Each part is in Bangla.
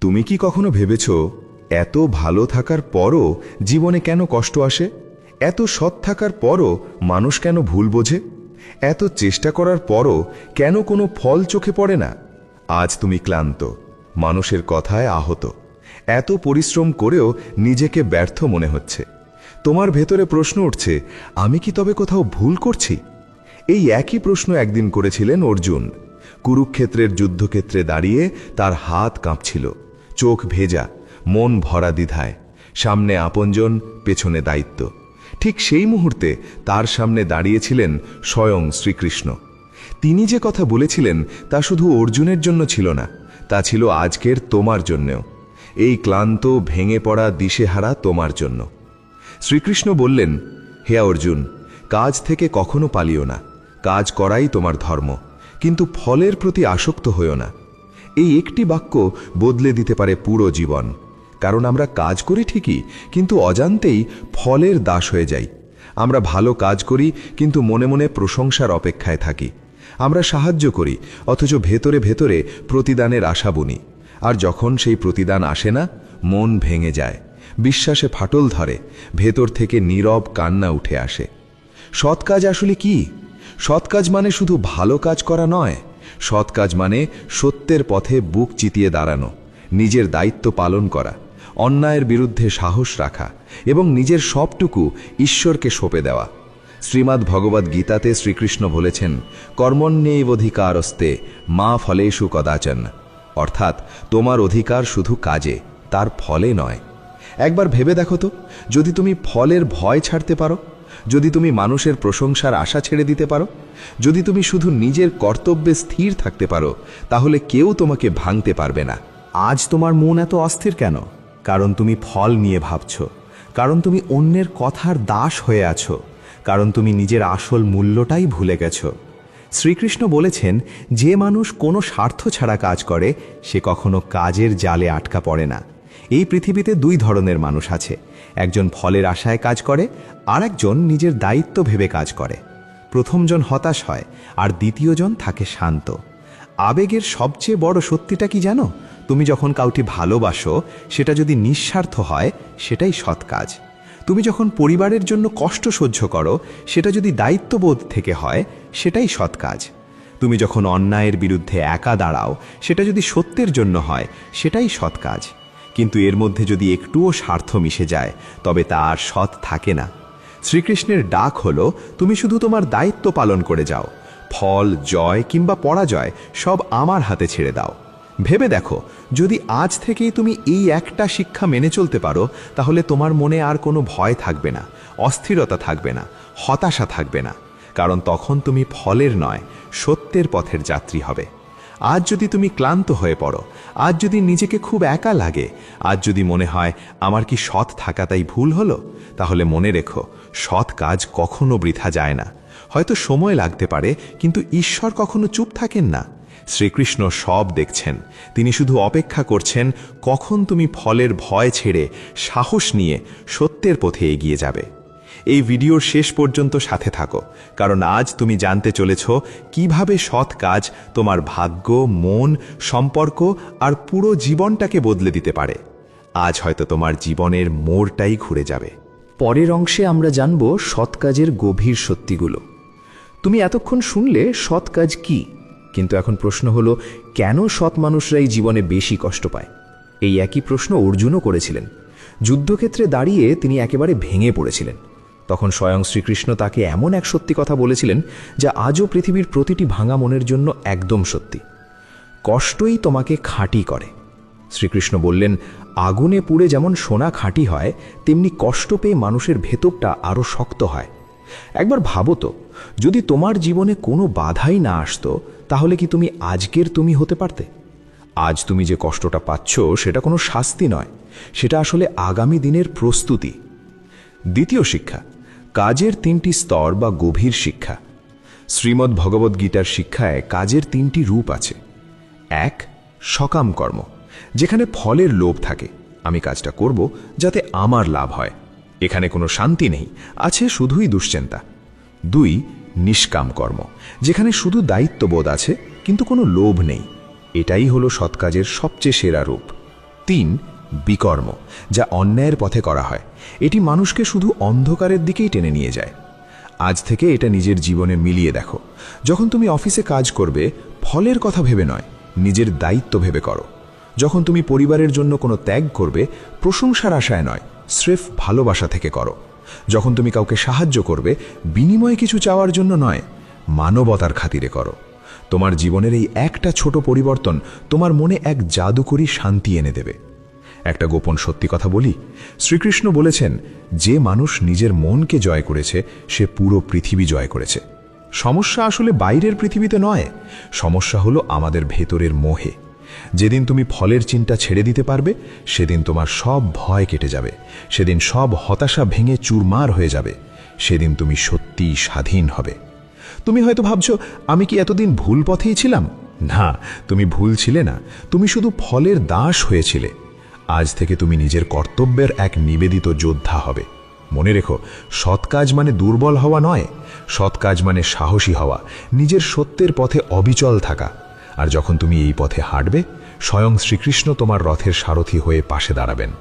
তুমি কি কখনো ভেবেছ এত ভালো থাকার পরও জীবনে কেন কষ্ট আসে? এত সৎ থাকার পরও মানুষ কেন ভুল বোঝে? এত চেষ্টা করার পরও কেন কোনো ফল চোখে পড়ে না? আজ তুমি ক্লান্ত, মানুষের কথায় আহত, এত পরিশ্রম করেও নিজেকে ব্যর্থ মনে হচ্ছে। তোমার ভেতরে প্রশ্ন উঠছে, আমি কি তবে কোথাও ভুল করছি? এই একই প্রশ্ন একদিন করেছিলেন অর্জুন। কুরুক্ষেত্রের যুদ্ধক্ষেত্রে দাঁড়িয়ে তার হাত কাঁপছিল, চোখ ভেজা, মন ভরা দ্বিধায়। সামনে আপনজন, পেছনে দায়িত্ব। ঠিক সেই মুহূর্তে তার সামনে দাঁড়িয়েছিলেন স্বয়ং শ্রীকৃষ্ণ। তিনি যে কথা বলেছিলেন তা শুধু অর্জুনের জন্য ছিল না, তা ছিল আজকের তোমার জন্যও। এই ক্লান্ত, ভেঙে পড়া, দিশেহারা তোমার জন্য। শ্রীকৃষ্ণ বললেন, হে অর্জুন, কাজ থেকে কখনো পালিও না। কাজ করাই তোমার ধর্ম, কিন্তু ফলের প্রতি আসক্ত হইও না। এই একটি বাক্য বদলে দিতে পারে পুরো জীবন। কারণ আমরা কাজ করি ঠিকই, কিন্তু অজান্তেই ফলের দাস হয়ে যাই। আমরা ভালো কাজ করি, কিন্তু মনে মনে প্রশংসার অপেক্ষায় থাকি। আমরা সাহায্য করি, অথচ ভেতরে ভেতরে প্রতিদানের আশা বুনি। আর যখন সেই প্রতিদান আসে না, মন ভেঙে যায়, বিশ্বাসে ফাটল ধরে, ভেতর থেকে নীরব কান্না উঠে আসে। সৎ কাজ আসলে কি? সৎ কাজ মানে শুধু ভালো কাজ করা নয়। সৎ কাজ মানে সত্যের পথে বুক চিতিয়ে দাঁড়ানো, নিজের দায়িত্ব পালন করা, অন্যায়ের বিরুদ্ধে সাহস রাখা এবং নিজের সবটুকু ঈশ্বরকে সঁপে দেওয়া। শ্রীমদ্ ভগবদ্ গীতাতে শ্রীকৃষ্ণ বলেছেন, কর্মণ্যেবধিকারস্তে মা ফলেষু কদাচন। অর্থাৎ তোমার অধিকার শুধু কাজে, তার ফলে নয়। একবার ভেবে দেখো তো, যদি তুমি ফলের ভয় ছাড়তে পারো, যদি তুমি মানুষের প্রশংসার আশা ছেড়ে দিতে পারো, যদি তুমি শুধু নিজের কর্তব্যে স্থির থাকতে পারো, তাহলে কেউ তোমাকে ভাঙতে পারবে না। আজ তোমার মন এত অস্থির কেন? কারণ তুমি ফল নিয়ে ভাবছ, কারণ তুমি অন্যের কথার দাস হয়ে আছো, কারণ তুমি নিজের আসল মূল্যটাই ভুলে গেছ। শ্রীকৃষ্ণ বলেছেন, যে মানুষ কোনো স্বার্থ ছাড়া কাজ করে সে কখনো কাজের জালে আটকা পড়ে না। এই পৃথিবীতে দুই ধরনের মানুষ আছে, একজন ফলের আশায় কাজ করে, আর একজন নিজের দায়িত্ব ভেবে কাজ করে। প্রথমজন হতাশ হয়, আর দ্বিতীয়জন থাকে শান্ত। আবেগের সবচেয়ে বড় সত্যিটা কি জানো? তুমি যখন কাউকে ভালোবাসো, সেটা যদি নিঃস্বার্থ হয়, সেটাই সৎ কাজ। তুমি যখন পরিবারের জন্য কষ্ট সহ্য করো, সেটা যদি দায়িত্ববোধ থেকে হয়, সেটাই সৎ কাজ। তুমি যখন অন্যায়ের বিরুদ্ধে একা দাঁড়াও, সেটা যদি সত্যের জন্য হয়, সেটাই সৎ কাজ। কিন্তু এর মধ্যে যদি একটুও স্বার্থ মিশে যায়, তবে তা আর সৎ থাকে না। শ্রীকৃষ্ণের ডাক হলো, তুমি শুধু তোমার দায়িত্ব পালন করে যাও। ফল, জয় কিংবা পরাজয় সব আমার হাতে ছেড়ে দাও। ভেবে দেখো, যদি আজ থেকেই তুমি এই একটা শিক্ষা মেনে চলতে পারো, তাহলে তোমার মনে আর কোনো ভয় থাকবে না, অস্থিরতা থাকবে না, হতাশা থাকবে না। কারণ তখন তুমি ফলের নয়, সত্যের পথের যাত্রী হবে। আজ যদি তুমি ক্লান্ত হয়ে পড়ো, আজ যদি নিজেকে খুব একা লাগে, আজ যদি মনে হয় আমার কি সৎ থাকাটাই ভুল হলো, তাহলে মনে রেখো, সৎ কাজ কখনো বৃথা যায় না। হয়তো সময় লাগতে পারে, কিন্তু ঈশ্বর কখনো চুপ থাকেন না। শ্রীকৃষ্ণ সব দেখছেন, তিনি শুধু অপেক্ষা করছেন কখন তুমি ফলের ভয় ছেড়ে সাহস নিয়ে সত্যের পথে এগিয়ে যাবে। এই ভিডিওর শেষ পর্যন্ত সাথে থাকো, কারণ আজ তুমি জানতে চলেছ কিভাবে সৎ কাজ তোমার ভাগ্য, মন, সম্পর্ক আর পুরো জীবনটাকে বদলে দিতে পারে। আজ হয়তো তোমার জীবনের মোড়টাই ঘুরে যাবে। পরের অংশে আমরা জানব সৎ কাজের গভীর সত্যিগুলো। তুমি এতক্ষণ শুনলে সৎ কাজ কি, কিন্তু এখন প্রশ্ন হলো, কেন সৎ মানুষরাই জীবনে বেশি কষ্ট পায়? এই একই প্রশ্ন অর্জুনও করেছিলেন। যুদ্ধক্ষেত্রে দাঁড়িয়ে তিনি একেবারে ভেঙে পড়েছিলেন। তখন স্বয়ং শ্রীকৃষ্ণ তাকে এমন এক সত্যি কথা বলেছিলেন, যা আজও পৃথিবীর প্রতিটি ভাঙা মনের জন্য একদম সত্যি। কষ্টই তোমাকে খাঁটি করে। শ্রীকৃষ্ণ বললেন, আগুনে পুড়ে যেমন সোনা খাঁটি হয়, তেমনি কষ্ট পেয়ে মানুষের ভেতরটা আরও শক্ত হয়। একবার ভাবো তো, যদি তোমার জীবনে কোনো বাধাই না আসতো, তাহলে কি তুমি আজকের তুমি হতে পারতে? আজ তুমি যে কষ্টটা পাচ্ছ, সেটা কোনো শাস্তি নয়, সেটা আসলে আগামী দিনের প্রস্তুতি। দ্বিতীয় শিক্ষা, কাজের তিনটি স্তর বা গভীর শিক্ষা। শ্রীমদ্ ভগবদ্ গীতার শিক্ষায় কাজের তিনটি রূপ আছে। এক, সকাম কর্ম, যেখানে ফলের লোভ থাকে, আমি কাজটা করব যাতে আমার লাভ হয়। এখানে কোনো শান্তি নেই, আছে শুধুই দুশ্চিন্তা। দুই, নিষ্কাম কর্ম, যেখানে শুধু দায়িত্ববোধ আছে, কিন্তু কোনো লোভ নেই। এটাই হলো সৎ কাজের সবচেয়ে সেরা রূপ। 3. বিকর্ম, যা অন্যায়ের পথে করা হয়। এটি মানুষকে শুধু অন্ধকারের দিকেই টেনে নিয়ে যায়। আজ থেকে এটা নিজের জীবনে মিলিয়ে দেখো। যখন তুমি অফিসে কাজ করবে, ফলের কথা ভেবে নয়, নিজের দায়িত্ব ভেবে করো। যখন তুমি পরিবারের জন্য কোনো ত্যাগ করবে, প্রশংসার আশায় নয়, স্রেফ ভালোবাসা থেকে করো। যখন তুমি কাউকে সাহায্য করবে, বিনিময়ে কিছু চাওয়ার জন্য নয়, মানবতার খাতিরে করো। তোমার জীবনের এই একটা ছোট পরিবর্তন তোমার মনে এক জাদুকরী শান্তি এনে দেবে। একটা গোপন সত্যি কথা বলি, শ্রীকৃষ্ণ বলেছেন, যে মানুষ নিজের মনকে জয় করেছে সে পুরো পৃথিবী জয় করেছে। সমস্যা আসলে বাইরের পৃথিবীতে নয়, সমস্যা হলো আমাদের ভেতরের মোহে। যেদিন তুমি ফলের চিন্তা ছেড়ে দিতে পারবে, সেদিন তোমার সব ভয় কেটে যাবে, সেদিন সব হতাশা ভেঙে চুরমার হয়ে যাবে, সেদিন তুমি সত্যিই স্বাধীন হবে। তুমি হয়তো ভাবছো, আমি কি এতদিন ভুল পথেই ছিলাম? না, তুমি ভুল ছিলে না, তুমি শুধু ফলের দাস হয়েছিলে। আজ থেকে তুমি নিজের কর্তব্যের এক নিবেদিত যোদ্ধা হবে। মনে রেখো, সৎ কাজ মানে দুর্বল হওয়া নয়, সৎ কাজ মানে সাহসী হওয়া, নিজের সত্যের পথে অবিচল থাকা। আর যখন তুমি এই পথে হাঁটবে, স্বয়ং শ্রীকৃষ্ণ তোমার রথের সারথি হয়ে পাশে দাঁড়াবেন।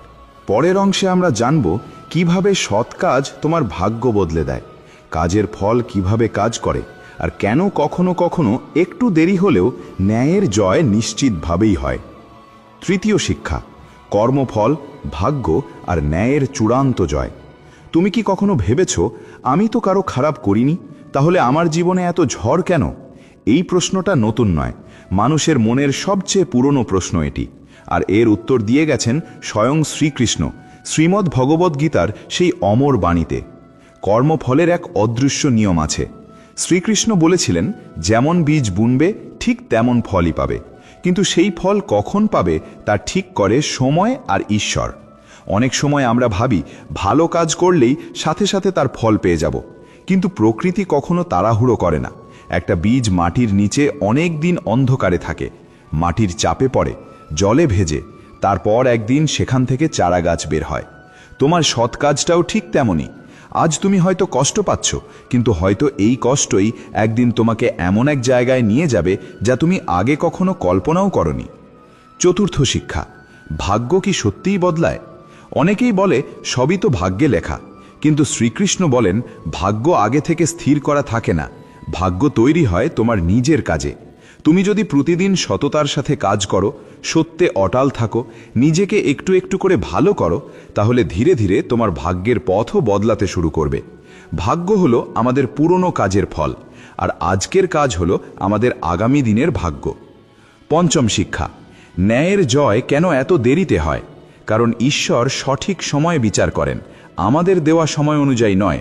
পরের অংশে আমরা জানব কিভাবে সৎ কাজ তোমার ভাগ্য বদলে দেয়, কাজের ফল কিভাবে কাজ করে, আর কেন কখনো কখনো একটু দেরি হলেও ন্যায়ের জয় নিশ্চিতভাবেই হয়। তৃতীয় শিক্ষা, কর্মফল, ভাগ্য আর ন্যায়ের চূড়ান্ত জয়। তুমি কি কখনো ভেবেছ, আমি তো কারো খারাপ করিনি, তাহলে আমার জীবনে এত ঝড় কেন? এই প্রশ্নটা নতুন নয়, মানুষের মনের সবচেয়ে পুরনো প্রশ্ন এটি। আর এর উত্তর দিয়ে গেছেন স্বয়ং শ্রীকৃষ্ণ শ্রীমদ্ ভগবদ্গীতার সেই অমর বাণীতে। কর্মফলের এক অদৃশ্য নিয়ম আছে। শ্রীকৃষ্ণ বলেছিলেন, যেমন বীজ বুনবে ঠিক তেমন ফলই পাবে, কিন্তু সেই ফল কখন পাবে তা ঠিক করে সময় আর ঈশ্বর। অনেক সময় আমরা ভাবি ভালো কাজ করলেই সাথে সাথে তার ফল পেয়ে যাব, কিন্তু প্রকৃতি কখনো তাড়াহুড়ো করে না। একটা বীজ মাটির নিচে অনেক দিন অন্ধকারে থাকে, মাটির চাপে পড়ে, জলে ভেজে, তারপর একদিন সেখান থেকে চারা গাছ বের হয়। তোমার সৎ কাজটাও ঠিক তেমনই। আজ তুমি হয়তো কষ্ট পাচ্ছ, কিন্তু হয়তো এই কষ্টই একদিন তোমাকে এমন এক জায়গায় নিয়ে যাবে যা তুমি আগে কখনো কল্পনাও করনি। চতুর্থ শিক্ষা, ভাগ্য কি সত্যিই বদলায়? অনেকেই বলে সবই তো ভাগ্যে লেখা, কিন্তু শ্রীকৃষ্ণ বলেন, ভাগ্য আগে থেকে স্থির করা থাকে না, ভাগ্য তৈরি হয় তোমার নিজের কাজে। তুমি যদি প্রতিদিন সততার সাথে কাজ করো, সত্যে অটল থাকো, নিজেকে একটু একটু করে ভালো করো, তাহলে ধীরে ধীরে তোমার ভাগ্যের পথও বদলাতে শুরু করবে। ভাগ্য হলো আমাদের পুরনো কাজের ফল, আর আজকের কাজ হলো আমাদের আগামী দিনের ভাগ্য। পঞ্চম শিক্ষা, ন্যায়ের জয় কেন এত দেরিতে হয়? কারণ ঈশ্বর সঠিক সময়ে বিচার করেন, আমাদের দেওয়া সময় অনুযায়ী নয়।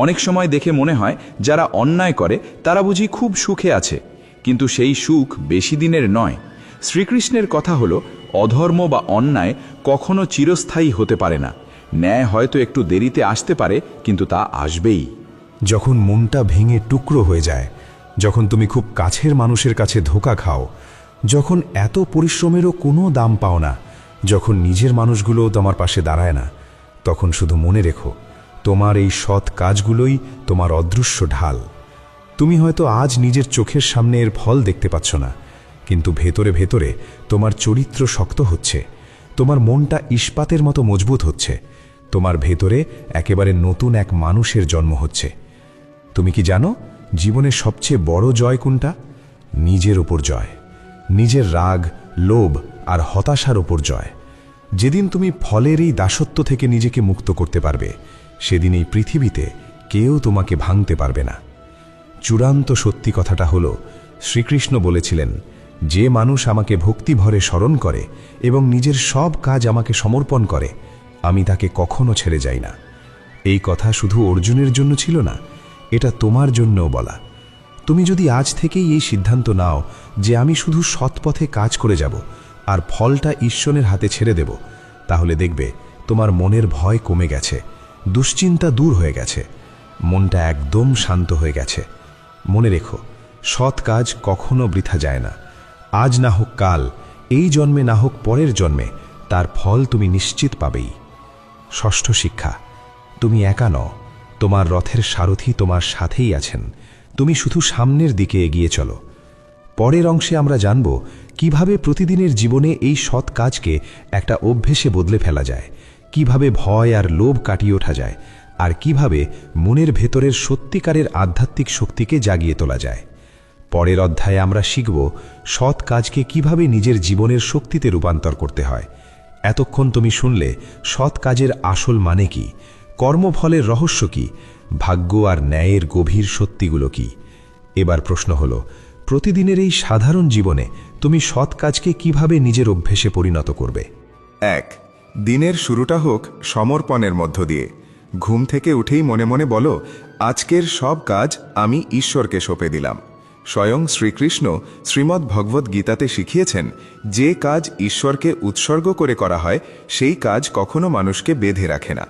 অনেক সময় দেখে মনে হয় যারা অন্যায় করে তারা বুঝি খুব সুখে আছে, কিন্তু সেই সুখ বেশি দিনের নয়। শ্রীকৃষ্ণের কথা হলো, অধর্ম বা অন্যায় কখনো চিরস্থায়ী হতে পারে না। ন্যায় হয়তো একটু দেরিতে আসতে পারে, কিন্তু তা আসবেই। যখন মনটা ভেঙে টুকরো হয়ে যায়, যখন তুমি খুব কাছের মানুষের কাছে ধোঁকা খাও, যখন এত পরিশ্রমেরও কোনো দাম পাও না, যখন নিজের মানুষগুলোও তোমার পাশে দাঁড়ায় না, তখন শুধু মনে রেখো, তোমার এই সৎ কাজগুলোই তোমার অদৃশ্য ঢাল। তুমি হয়তো আজ নিজের চোখের সামনে এর ফল দেখতে পাচ্ছ না, কিন্তু ভেতরে ভেতরে তোমার চরিত্র শক্ত হচ্ছে, তোমার মনটা ইস্পাতের মতো মজবুত হচ্ছে, তোমার ভেতরে একেবারে নতুন এক মানুষের জন্ম হচ্ছে। তুমি কি জানো জীবনের সবচেয়ে বড় জয় কোনটা? নিজের ওপর জয়, নিজের রাগ, লোভ আর হতাশার ওপর জয়। যেদিন তুমি ফলের এই দাসত্ব থেকে নিজেকে মুক্ত করতে পারবে, সেদিন এই পৃথিবীতে কেউ তোমাকে ভাঙতে পারবে না। চূড়ান্ত সত্যি কথাটা হলো, শ্রীকৃষ্ণ বলেছিলেন, যে মানুষ আমাকে ভক্তিভরে স্মরণ করে এবং নিজের সব কাজ আমাকে সমর্পণ করে, আমি তাকে কখনো ছেড়ে যাই না। এই কথা শুধু অর্জুনের জন্য ছিল না, এটা তোমার জন্যও বলা। তুমি যদি আজ থেকেই এই সিদ্ধান্ত নাও যে আমি শুধু সৎপথে কাজ করে যাব আর ফলটা ঈশ্বরের হাতে ছেড়ে দেব, তাহলে দেখবে তোমার মনের ভয় কমে গেছে, দুশ্চিন্তা দূর হয়ে গেছে, মনটা একদম শান্ত হয়ে গেছে। মনে রেখো, সৎ কাজ কখনো বৃথা যায় না। আজ না হোক কাল, এই জন্মে না হোক পরের জন্মে, তার ফল তুমি নিশ্চিত পাবেই। ষষ্ঠ শিক্ষা, তুমি একা নও, তোমার রথের সারথি তোমার সাথেই আছেন। তুমি শুধু সামনের দিকে এগিয়ে চলো। পরের অংশে আমরা জানব কিভাবে প্রতিদিনের জীবনে এই সৎ কাজকে একটা অভ্যেসে বদলে ফেলা যায়, কিভাবে ভয় আর লোভ কাটিয়ে ওঠা যায়, আর কিভাবে মনের ভেতরের সত্যিকারের আধ্যাত্মিক শক্তিকে জাগিয়ে তোলা যায়। পরের অধ্যায়ে আমরা শিখব সৎ কাজকে কিভাবে নিজের জীবনের শক্তিতে রূপান্তর করতে হয়। এতক্ষণ তুমি শুনলে সৎ কাজের আসল মানে কি, কর্মফলের রহস্য কি, ভাগ্য আর ন্যায়ের গভীর সত্যিগুলো কি। এবার প্রশ্ন হলো, প্রতিদিনের এই সাধারণ জীবনে তুমি সৎ কাজকে কিভাবে নিজের অভ্যেসে পরিণত করবে? 1. দিনের শুরুটা হোক সমর্পণের মধ্য দিয়ে। ঘুম থেকে উঠেই মনে মনে বলো, আজকের সব কাজ আমি ঈশ্বরকে সঁপে দিলাম। স্বয়ং শ্রীকৃষ্ণ শ্রীমদ্ ভগবদ্ গীতাতে শিখিয়েছেন, যে কাজ ঈশ্বরকে উৎসর্গ করে করা হয় সেই কাজ কখনো মানুষকে বেঁধে রাখে না।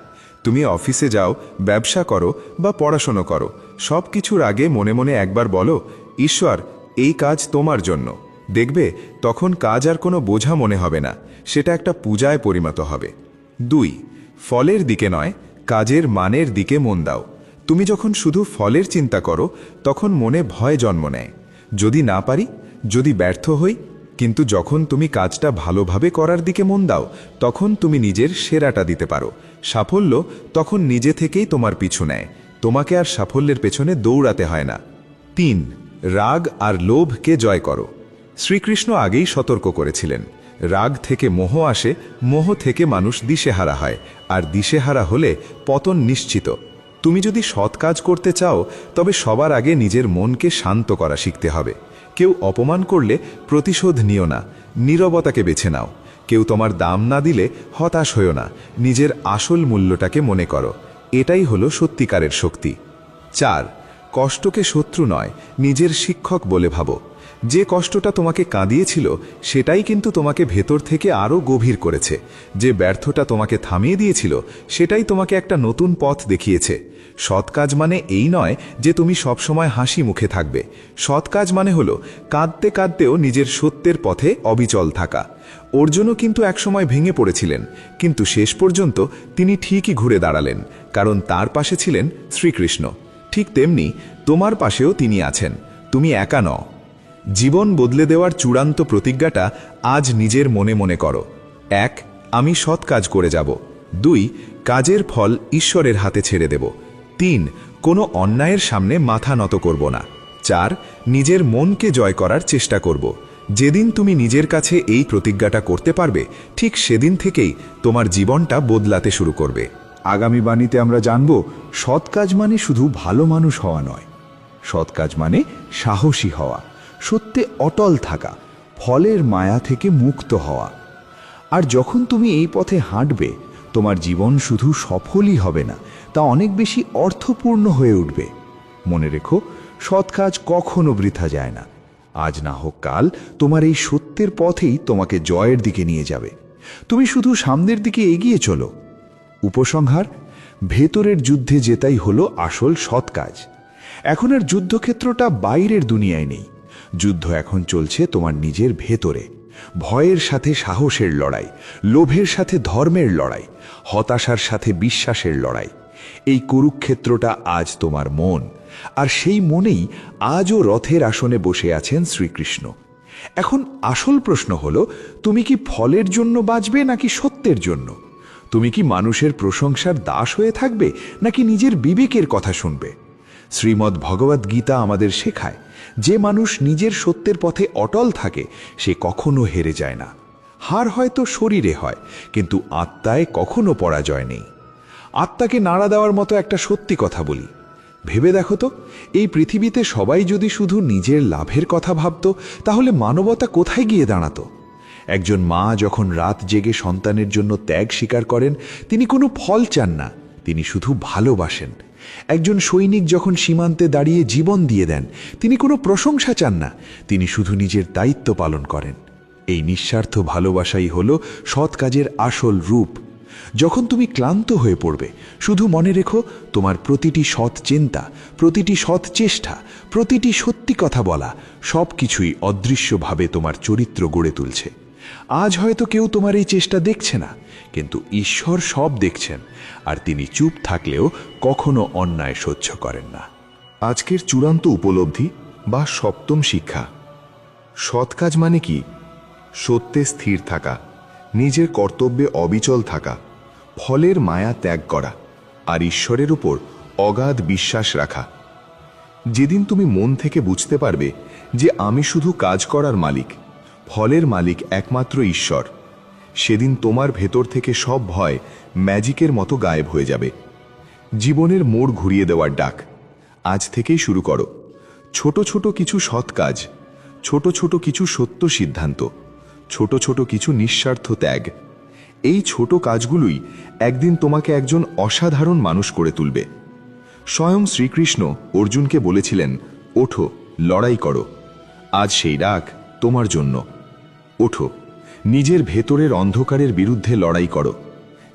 তুমি অফিসে যাও, ব্যবসা করো বা পড়াশোনা করো, সব কিছুর আগে মনে মনে একবার বলো, ঈশ্বর, এই কাজ তোমার জন্য। দেখবে তখন কাজ আর কোনো বোঝা মনে হবে না, সেটা একটা পূজায় পরিণত হবে। 2. ফলের দিকে নয়, কাজের মানের দিকে মন দাও। তুমি যখন শুধু ফলের চিন্তা করো তখন মনে ভয় জন্ম নেয়, যদি না পারি, যদি ব্যর্থ হই। কিন্তু যখন তুমি কাজটা ভালোভাবে করার দিকে মন দাও তখন তুমি নিজের সেরাটা দিতে পারো। সাফল্য তখন নিজে থেকেই তোমার পিছু নেয়, তোমাকে আর সাফল্যের পেছনে দৌড়াতে হয় না। 3. রাগ আর লোভকে জয় করো। শ্রীকৃষ্ণ আগেই সতর্ক করেছিলেন, রাগ থেকে মোহ আসে, মোহ থেকে মানুষ দিশেহারা হয়, আর দিশেহারা হলে পতন নিশ্চিত। তুমি যদি সৎ কাজ করতে চাও তবে সবার আগে নিজের মনকে শান্ত করা শিখতে হবে। কেউ অপমান করলে প্রতিশোধ নিও না, নীরবতাকে বেছে নাও। কেউ তোমার দাম না দিলে হতাশ হও না, নিজের আসল মূল্যটাকে মনে করো। এটাই হলো সত্যিকারের শক্তি। 4. কষ্টকে শত্রু নয়, নিজের শিক্ষক বলে ভাবো। যে কষ্টটা তোমাকে কাঁদিয়েছিল সেটাই কিন্তু তোমাকে ভেতর থেকে আরও গভীর করেছে। যে ব্যর্থতা তোমাকে থামিয়ে দিয়েছিল সেটাই তোমাকে একটা নতুন পথ দেখিয়েছে। সৎ কাজ মানে এই নয় যে তুমি সবসময় হাসি মুখে থাকবে। সৎ কাজ মানে হলো কাঁদতে কাঁদতেও নিজের সত্যের পথে অবিচল থাকা। অর্জুনও কিন্তু একসময় ভেঙে পড়েছিলেন, কিন্তু শেষ পর্যন্ত তিনি ঠিকই ঘুরে দাঁড়ালেন, কারণ তার পাশে ছিলেন শ্রীকৃষ্ণ। ঠিক তেমনি তোমার পাশেও তিনি আছেন, তুমি একা নও। জীবন বদলে দেওয়ার চূড়ান্ত প্রতিজ্ঞাটা আজ নিজের মনে মনে করো। 1. আমি সৎ কাজ করে যাব। 2. কাজের ফল ঈশ্বরের হাতে ছেড়ে দেব। 3. কোনো অন্যায়ের সামনে মাথা নত করব না। 4. নিজের মনকে জয় করার চেষ্টা করব। যেদিন তুমি নিজের কাছে এই প্রতিজ্ঞাটা করতে পারবে, ঠিক সেদিন থেকেই তোমার জীবনটা বদলাতে শুরু করবে। আগামী বাণীতে আমরা জানব, সৎ কাজ মানে শুধু ভালো মানুষ হওয়া নয়, সৎ কাজ মানে সাহসী হওয়া, সত্যে অটল থাকা, ফলের মায়া থেকে মুক্ত হওয়া। আর যখন তুমি এই পথে হাঁটবে, তোমার জীবন শুধু সফলই হবে না, তা অনেক বেশি অর্থপূর্ণ হয়ে উঠবে। মনে রেখো, সৎ কাজ কখনো বৃথা যায় না। আজ না হোক কাল তোমার এই সত্যের পথেই তোমাকে জয়ের দিকে নিয়ে যাবে। তুমি শুধু সামনের দিকে এগিয়ে চলো। উপসংহার, ভেতরের যুদ্ধে জেতাই হলো আসল সৎ কাজ। এখন আর যুদ্ধক্ষেত্রটা বাইরের দুনিয়ায় নেই, যুদ্ধ এখন চলছে তোমার নিজের ভেতরে। ভয়ের সাথে সাহসের লড়াই, লোভের সাথে ধর্মের লড়াই, হতাশার সাথে বিশ্বাসের লড়াই। এই কুরুক্ষেত্রটা আজ তোমার মন, আর সেই মনেই আজও রথের আসনে বসে আছেন শ্রীকৃষ্ণ। এখন আসল প্রশ্ন হলো, তুমি কি ফলের জন্য বাঁচবে নাকি সত্যের জন্য? তুমি কি মানুষের প্রশংসার দাস হয়ে থাকবে নাকি নিজের বিবেকের কথা শুনবে? শ্রীমদ্ ভগবদ্ গীতা আমাদের শেখায়, যে মানুষ নিজের সত্যের পথে অটল থাকে সে কখনো হেরে যায় না। হার হয়তো শরীরে হয়, কিন্তু আত্মায় কখনো পরাজয় নেই। আত্মাকে নাড়া দেওয়ার মতো একটা সত্যি কথা বলি, ভেবে দেখো তো, এই পৃথিবীতে সবাই যদি শুধু নিজের লাভের কথা ভাবত, তাহলে মানবতা কোথায় গিয়ে দাঁড়াতো? একজন মা যখন রাত জেগে সন্তানের জন্য ত্যাগ স্বীকার করেন, তিনি কোনো ফল চান না, তিনি শুধু ভালোবাসেন। একজন সৈনিক যখন সীমান্তে দাঁড়িয়ে জীবন দিয়ে দেন, তিনি কোনো প্রশংসা চান না, তিনি শুধু নিজের দায়িত্ব পালন করেন। এই নিঃস্বার্থ ভালোবাসাই হলো সৎ কাজের আসল রূপ। যখন তুমি ক্লান্ত হয়ে পড়বে, শুধু মনে রেখো, তোমার প্রতিটি সৎ চিন্তা, প্রতিটি সৎ চেষ্টা, প্রতিটি সত্যি কথা বলা, সব কিছুই অদৃশ্যভাবে তোমার চরিত্র গড়ে তুলছে। আজ হয়তো কেউ তোমার এই চেষ্টা দেখছে না, কিন্তু ঈশ্বর সব দেখছেন, আর তিনি চুপ থাকলেও কখনো অন্যায় সহ্য করেন না। আজকের চূড়ান্ত উপলব্ধি বা সপ্তম শিক্ষা, সৎ কাজ মানে কি? সত্যে স্থির থাকা, নিজের কর্তব্যে অবিচল থাকা, ফলের মায়া ত্যাগ করা, আর ঈশ্বরের উপর অগাধ বিশ্বাস রাখা। যেদিন তুমি মন থেকে বুঝতে পারবে যে আমি শুধু কাজ করার মালিক, ফলের মালিক একমাত্র ঈশ্বর, সেদিন তোমার ভেতর থেকে সব ভয় ম্যাজিকের মতো গায়েব হয়ে যাবে। জীবনের মোড় ঘুরিয়ে দেওয়ার ডাক আজ থেকেই শুরু করো। ছোট ছোট কিছু সৎ কাজ, ছোট ছোট কিছু সত্য সিদ্ধান্ত, ছোট ছোট কিছু নিঃস্বার্থ ত্যাগ। এই ছোট কাজগুলোই একদিন তোমাকে একজন অসাধারণ মানুষ করে তুলবে। স্বয়ং শ্রীকৃষ্ণ অর্জুনকে বলেছিলেন, ওঠো, লড়াই করো। আজ সেই ডাক তোমার জন্য। ওঠো, নিজের ভেতরের অন্ধকারের বিরুদ্ধে লড়াই করো,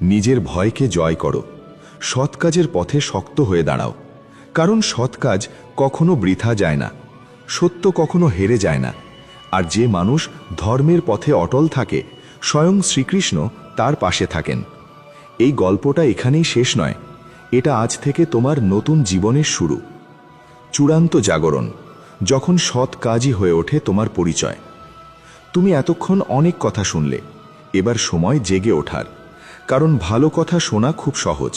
নিজের ভয়কে জয় করো, সৎ কাজের পথে শক্ত হয়ে দাঁড়াও। কারণ সৎ কাজ কখনো বৃথা যায় না, সত্য কখনো হেরে যায় না। আর যে মানুষ ধর্মের পথে অটল থাকে, স্বয়ং শ্রীকৃষ্ণ তার পাশে থাকেন। এই গল্পটা এখানেই শেষ নয়, এটা আজ থেকে তোমার নতুন জীবনের শুরু। চূড়ান্ত জাগরণ, যখন সৎ কাজই হয়ে ওঠে তোমার পরিচয়। তুমি এতক্ষণ অনেক কথা শুনলে, এবার সময় জেগে ওঠার। কারণ ভালো কথা শোনা খুব সহজ,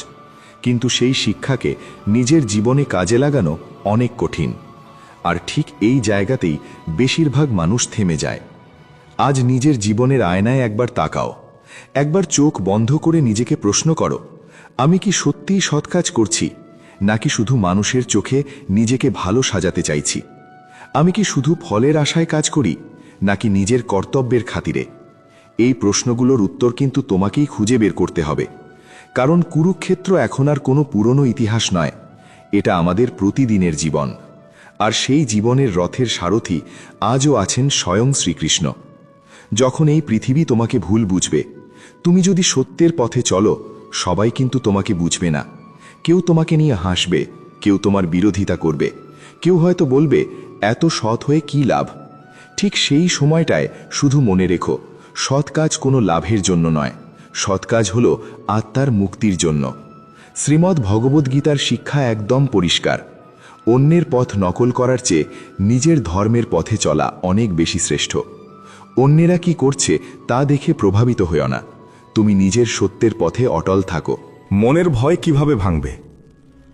কিন্তু সেই শিক্ষাকে নিজের জীবনে কাজে লাগানো অনেক কঠিন। আর ঠিক এই জায়গাতেই বেশিরভাগ মানুষ থেমে যায়। আজ নিজের জীবনের আয়নায় একবার তাকাও, একবার চোখ বন্ধ করে নিজেকে প্রশ্ন করো, আমি কি সত্যিই সৎ কাজ করছি, নাকি শুধু মানুষের চোখে নিজেকে ভালো সাজাতে চাইছি? আমি কি শুধু ফলের আশায় কাজ করি, নাকি নিজের কর্তব্যের খাতিরে? এই প্রশ্নগুলোর উত্তর কিন্তু তোমাকেই খুঁজে বের করতে হবে। কারণ কুরুক্ষেত্র এখন আর কোনো পুরনো ইতিহাস নয়, এটা আমাদের প্রতিদিনের জীবন। আর সেই জীবনের রথের সারথি আজও আছেন স্বয়ং শ্রীকৃষ্ণ। যখন এই পৃথিবী তোমাকে ভুল বুঝবে, তুমি যদি সত্যের পথে চলো, সবাই কিন্তু তোমাকে বুঝবে না। কেউ তোমাকে নিয়ে হাসবে, কেউ তোমার বিরোধিতা করবে, কেউ হয়তো বলবে এত সৎ হয়ে কি লাভ। ঠিক সেই সময়টায় শুধু মনে রেখো, সৎ কাজ কোনো লাভের জন্য নয়, সৎ কাজ হলো আত্মার মুক্তির জন্য। শ্রীমদ্ ভগবদ্গীতার শিক্ষা একদম পরিষ্কার। অন্যের পথ নকল করার চেয়ে নিজের ধর্মের পথে চলা অনেক বেশি শ্রেষ্ঠ। অন্যেরা কি করছে তা দেখে প্রভাবিত হইও না, তুমি নিজের সত্যের পথে অটল থাকো। মনের ভয় কিভাবে ভাঙবে?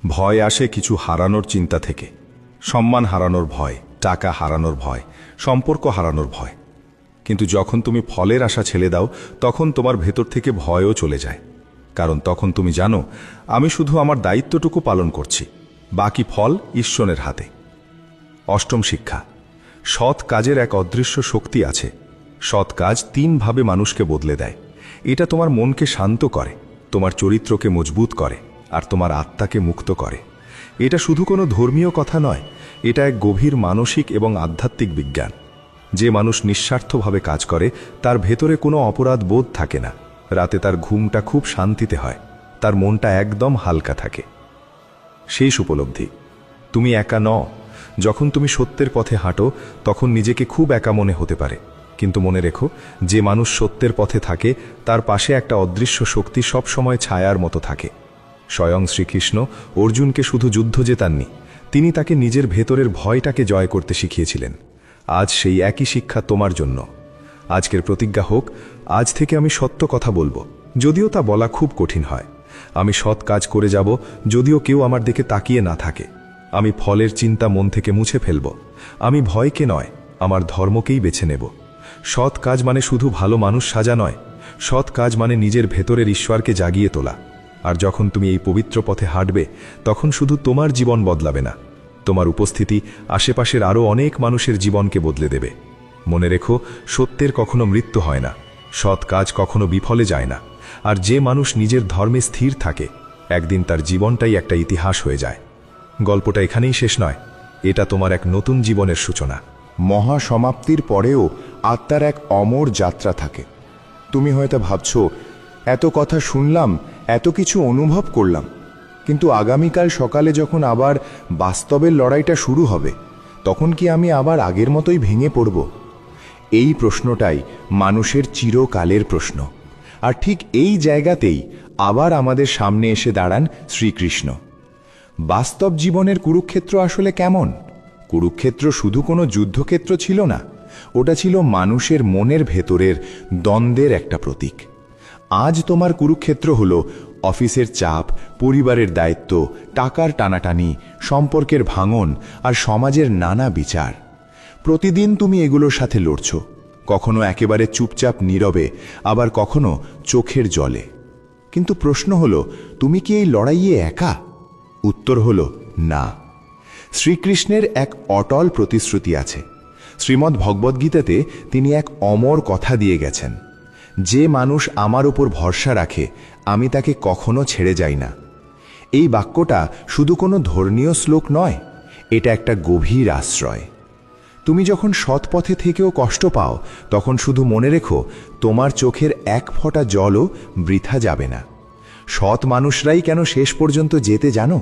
ভয় আসে কিছু হারানোর চিন্তা থেকে। সম্মান হারানোর ভয়, টাকা হারানোর ভয়, সম্পর্ক হারানোর ভয়। কিন্তু যখন তুমি ফলের আশা ছেড়ে দাও, তখন তোমার ভেতর থেকে ভয়ও চলে যায়। কারণ তখন তুমি জানো, আমি শুধু আমার দায়িত্বটুকু পালন করছি, বাকি ফল ঈশ্বরের হাতে। অষ্টম শিক্ষা, সৎ কাজের এক অদৃশ্য শক্তি আছে। সৎ কাজ তিনভাবে মানুষকে বদলে দেয়। এটা তোমার মনকে শান্ত করে, তোমার চরিত্রকে মজবুত করে, আর তোমার আত্মাকে মুক্ত করে। এটা শুধু কোনো ধর্মীয় কথা নয়, এটা এক গভীর মানসিক এবং আধ্যাত্মিক বিজ্ঞান। যে মানুষ নিঃস্বার্থভাবে কাজ করে, তার ভেতরে কোনো অপরাধ বোধ থাকে না। রাতে তার ঘুমটা খুব শান্তিতে হয়, তার মনটা একদম হালকা থাকে। শেষ উপলব্ধি, তুমি একা নও। যখন তুমি সত্যের পথে হাঁটো, তখন নিজেকে খুব একা মনে হতে পারে। কিন্তু মনে রেখো, যে মানুষ সত্যের পথে থাকে, তার পাশে একটা অদৃশ্য শক্তি সবসময় ছায়ার মতো থাকে। স্বয়ং শ্রীকৃষ্ণ অর্জুনকে শুধু যুদ্ধ জেতাননি, তিনি তাকে নিজের ভেতরের ভয়টাকে জয় করতে শিখিয়েছিলেন। আজ সেই একই শিক্ষা তোমার জন্য। আজকের প্রতিজ্ঞা হোক, আজ থেকে আমি সত্য কথা বলবো, যদিও তা বলা খুব কঠিন হয়। আমি সৎ কাজ করে যাব, যদিও কেউ আমার দিকে তাকিয়ে না থাকে। আমি ফলের চিন্তা মন থেকে মুছে ফেলব। আমি ভয়কে নয়, আমার ধর্মকেই বেছে নেব। সৎ কাজ মানে শুধু ভালো মানুষ সাজা নয়, সৎ কাজ মানে নিজের ভেতরের ঈশ্বরকে জাগিয়ে তোলা। আর যখন তুমি এই পবিত্র পথে হাঁটবে, তখন শুধু তোমার জীবন বদলাবে না, তোমার উপস্থিতি আশেপাশের আরও অনেক মানুষের জীবনকে বদলে দেবে। মনে রেখো, সত্যের কখনো মৃত্যু হয় না, সৎ কাজ কখনো বিফলে যায় না। আর যে মানুষ নিজের ধর্মে স্থির থাকে, একদিন তার জীবনটাই একটা ইতিহাস হয়ে যায়। গল্পটা এখানেই শেষ নয়, এটা তোমার এক নতুন জীবনের সূচনা। মহাসমাপ্তির পরেও আত্মার এক অমর যাত্রা থাকে। তুমি হয়তো ভাবছো, এত কথা শুনলাম, এত কিছু অনুভব করলাম, কিন্তু আগামীকাল সকালে যখন আবার বাস্তবের লড়াইটা শুরু হবে, তখন কি আমি আবার আগের মতোই ভেঙে পড়ব? এই প্রশ্নটাই মানুষের চিরকালের প্রশ্ন। আর ঠিক এই জায়গাতেই আবার আমাদের সামনে এসে দাঁড়ান শ্রীকৃষ্ণ। বাস্তব জীবনের কুরুক্ষেত্র আসলে কেমন? কুরুক্ষেত্র শুধু কোনো যুদ্ধক্ষেত্র ছিল না, ওটা ছিল মানুষের মনের ভেতরের দ্বন্দ্বের একটা প্রতীক। আজ তোমার কুরুক্ষেত্র হলো অফিসের চাপ, পরিবারের দায়িত্ব, টাকার টানাটানি, সম্পর্কের ভাঙন আর সমাজের নানা বিচার। প্রতিদিন তুমি এগুলোর সাথে লড়ছ, কখনো একেবারে চুপচাপ নীরবে, আবার কখনো চোখের জলে। কিন্তু প্রশ্ন হলো, তুমি কি এই লড়াইয়ে একা? উত্তর হলো না। শ্রীকৃষ্ণের এক অটল প্রতিশ্রুতি আছে। শ্রীমদ্ ভগবদ্গীতাতে তিনি এক অমর কথা দিয়ে গেছেন, যে মানুষ আমার উপর ভরসা রাখে আমি তাকে কখনো ছেড়ে যাই না। এই বাক্যটা শুধু কোনো ধর্মীয় শ্লোক নয়, এটা একটা গভীর আশ্রয়। তুমি যখন সৎ পথে থেকেও কষ্ট পাও, তখন শুধু মনে রেখো, তোমার চোখের এক ফোঁটা জলও বৃথা যাবে না। সৎ মানুষরাই কেন শেষ পর্যন্ত যেতে জানো?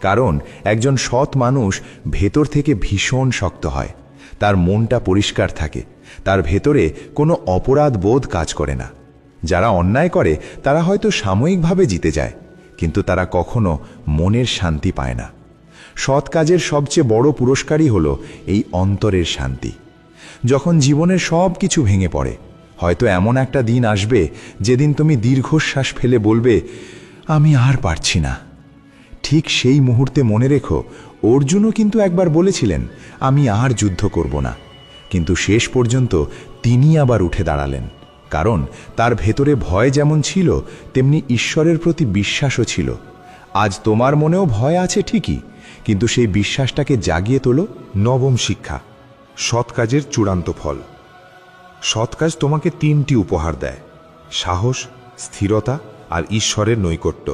কারণ একজন সৎ মানুষ ভেতর থেকে ভীষণ শক্ত হয়, তার মনটা পরিষ্কার থাকে, তার ভেতরে কোনো অপরাধ বোধ কাজ করে না। যারা অন্যায় করে তারা হয়তো সাময়িকভাবে জিতে যায়, কিন্তু তারা কখনো মনের শান্তি পায় না। সৎ কাজের সবচেয়ে বড় পুরস্কারই হলো এই অন্তরের শান্তি। যখন জীবনের সব কিছু ভেঙে পড়ে, হয়তো এমন একটা দিন আসবে যেদিন তুমি দীর্ঘশ্বাস ফেলে বলবে, আমি আর পারছি না। ঠিক সেই মুহূর্তে মনে রেখো, অর্জুনও কিন্তু একবার বলেছিলেন, আমি আর যুদ্ধ করব না। কিন্তু শেষ পর্যন্ত তিনি আবার উঠে দাঁড়ালেন, কারণ তার ভেতরে ভয় যেমন ছিল, তেমনি ঈশ্বরের প্রতি বিশ্বাসও ছিল। আজ তোমার মনেও ভয় আছে ঠিকই, কিন্তু সেই বিশ্বাসটাকে জাগিয়ে তোলো। নবম শিক্ষা, সৎ কাজের চূড়ান্ত ফল। সৎ কাজ তোমাকে 3টি উপহার দেয়: সাহস, স্থিরতা আর ঈশ্বরের নৈকট্য।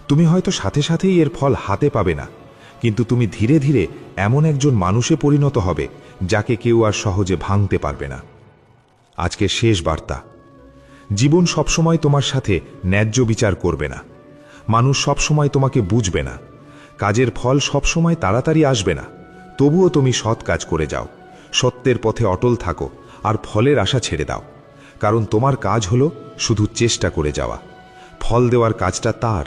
তুমি হয়তো সাথে সাথেই এর ফল হাতে পাবে না, কিন্তু তুমি ধীরে ধীরে এমন একজন মানুষে পরিণত হবে যাকে কেউ আর সহজে ভাঙতে পারবে না। আজকে শেষ বার্তা, জীবন সবসময় তোমার সাথে ন্যায্য বিচার করবে না। মানুষ সবসময় তোমাকে বুঝবে না। কাজের ফল সবসময় তাড়াতাড়ি আসবে না। তবুও তুমি সৎ কাজ করে যাও, সত্যের পথে অটল থাকো আর ফলের আশা ছেড়ে দাও। কারণ তোমার কাজ হলো শুধু চেষ্টা করে যাওয়া। ফল দেওয়ার কাজটা তার,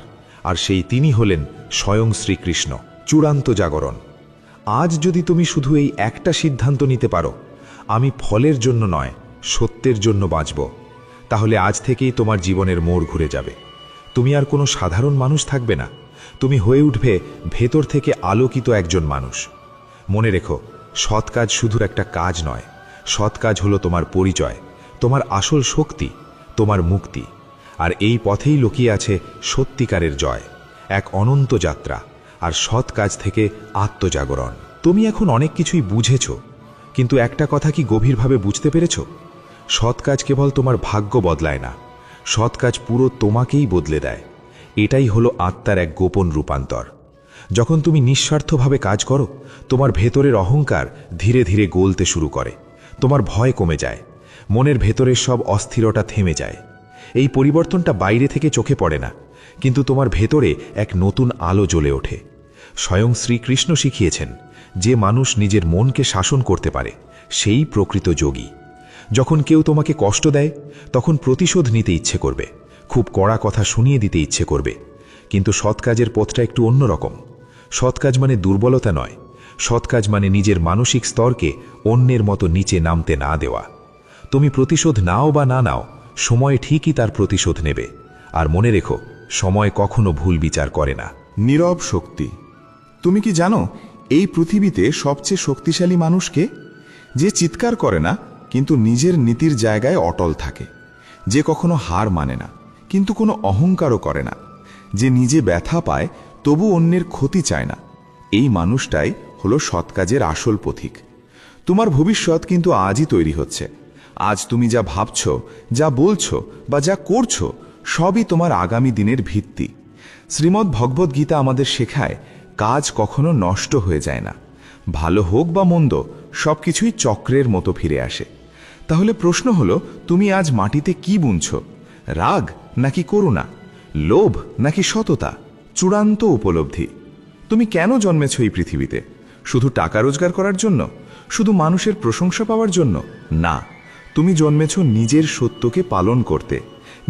আর সেই তিনি হলেন স্বয়ং শ্রীকৃষ্ণ। চূড়ান্ত জাগরণ। আজ যদি তুমি শুধু এই একটা সিদ্ধান্ত নিতে পারো, আমি ফলের জন্য নয়, সত্যের জন্য বাঁচব, তাহলে আজ থেকেই তোমার জীবনের মোড় ঘুরে যাবে। তুমি আর কোনো সাধারণ মানুষ থাকবে না, তুমি হয়ে উঠবে ভেতর থেকে আলোকিত একজন মানুষ। মনে রেখো, সৎ কাজ শুধু একটা কাজ নয়, সৎ কাজ হলো তোমার পরিচয়, তোমার আসল শক্তি, তোমার মুক্তি। আর এই পথেই লুকিয়ে আছে সত্যিকারের জয়, এক অনন্ত যাত্রা, আর সৎ কাজ থেকে আত্মজাগরণ। তুমি এখন অনেক কিছুই বুঝেছ, কিন্তু একটা কথা কি গভীরভাবে বুঝতে পেরেছ? সৎ কাজ কেবল তোমার ভাগ্য বদলায় না, সৎ কাজ পুরো তোমাকেই বদলে দেয়। এটাই হলো আত্মার এক গোপন রূপান্তর। যখন তুমি নিঃস্বার্থভাবে কাজ করো, তোমার ভেতরের অহংকার ধীরে ধীরে গলতে শুরু করে, তোমার ভয় কমে যায়, মনের ভেতরের সব অস্থিরতা থেমে যায়। এই পরিবর্তনটা বাইরে থেকে চোখে পড়ে না, কিন্তু তোমার ভেতরে এক নতুন আলো জ্বলে ওঠে। স্বয়ং শ্রীকৃষ্ণ শিখিয়েছেন, যে মানুষ নিজের মনকে শাসন করতে পারে সেই প্রকৃত যোগী। যখন কেউ তোমাকে কষ্ট দেয়, তখন প্রতিশোধ নিতে ইচ্ছে করবে, খুব কড়া কথা শুনিয়ে দিতে ইচ্ছে করবে। কিন্তু সৎ কাজের পথটা একটু অন্যরকম। সৎ কাজ মানে দুর্বলতা নয়, সৎ কাজ মানে নিজের মানসিক স্তরকে অন্যের মতো নিচে নামতে না দেওয়া। তুমি প্রতিশোধ নাও বা না নাও, সময় ঠিকই তার প্রতিশোধ নেবে। আর মনে রেখো, সময় কখনো ভুল বিচার করে না। নীরব শক্তি। তুমি কি জানো, এই পৃথিবীতে সবচেয়ে শক্তিশালী মানুষকে? যে চিৎকার করে না কিন্তু নিজের নীতির জায়গায় অটল থাকে, যে কখনো হার মানে না কিন্তু কোনো অহংকারও করে না, যে নিজে ব্যথা পায় তবু অন্যের ক্ষতি চায় না। এই মানুষটাই হলো সৎ কাজের আসল পথিক। তোমার ভবিষ্যৎ কিন্তু আজই তৈরি হচ্ছে। আজ তুমি যা ভাবছো, যা বলছো বা যা করছো, সবই তোমার আগামী দিনের ভিত্তি। শ্রীমদ্ ভগবদ্গীতা আমাদের শেখায়, কাজ কখনো নষ্ট হয়ে যায় না। ভালো হোক বা মন্দ, সবকিছুই চক্রের মতো ফিরে আসে। তাহলে প্রশ্ন হলো, তুমি আজ মাটিতে কি বুনছো? রাগ নাকি করুণা? লোভ নাকি সততা? চূড়ান্ত উপলব্ধি। তুমি কেন জন্মেছ এই পৃথিবীতে? শুধু টাকা রোজগার করার জন্য? শুধু মানুষের প্রশংসা পাওয়ার জন্য? না, তুমি জন্মেছ নিজের সত্যকে পালন করতে,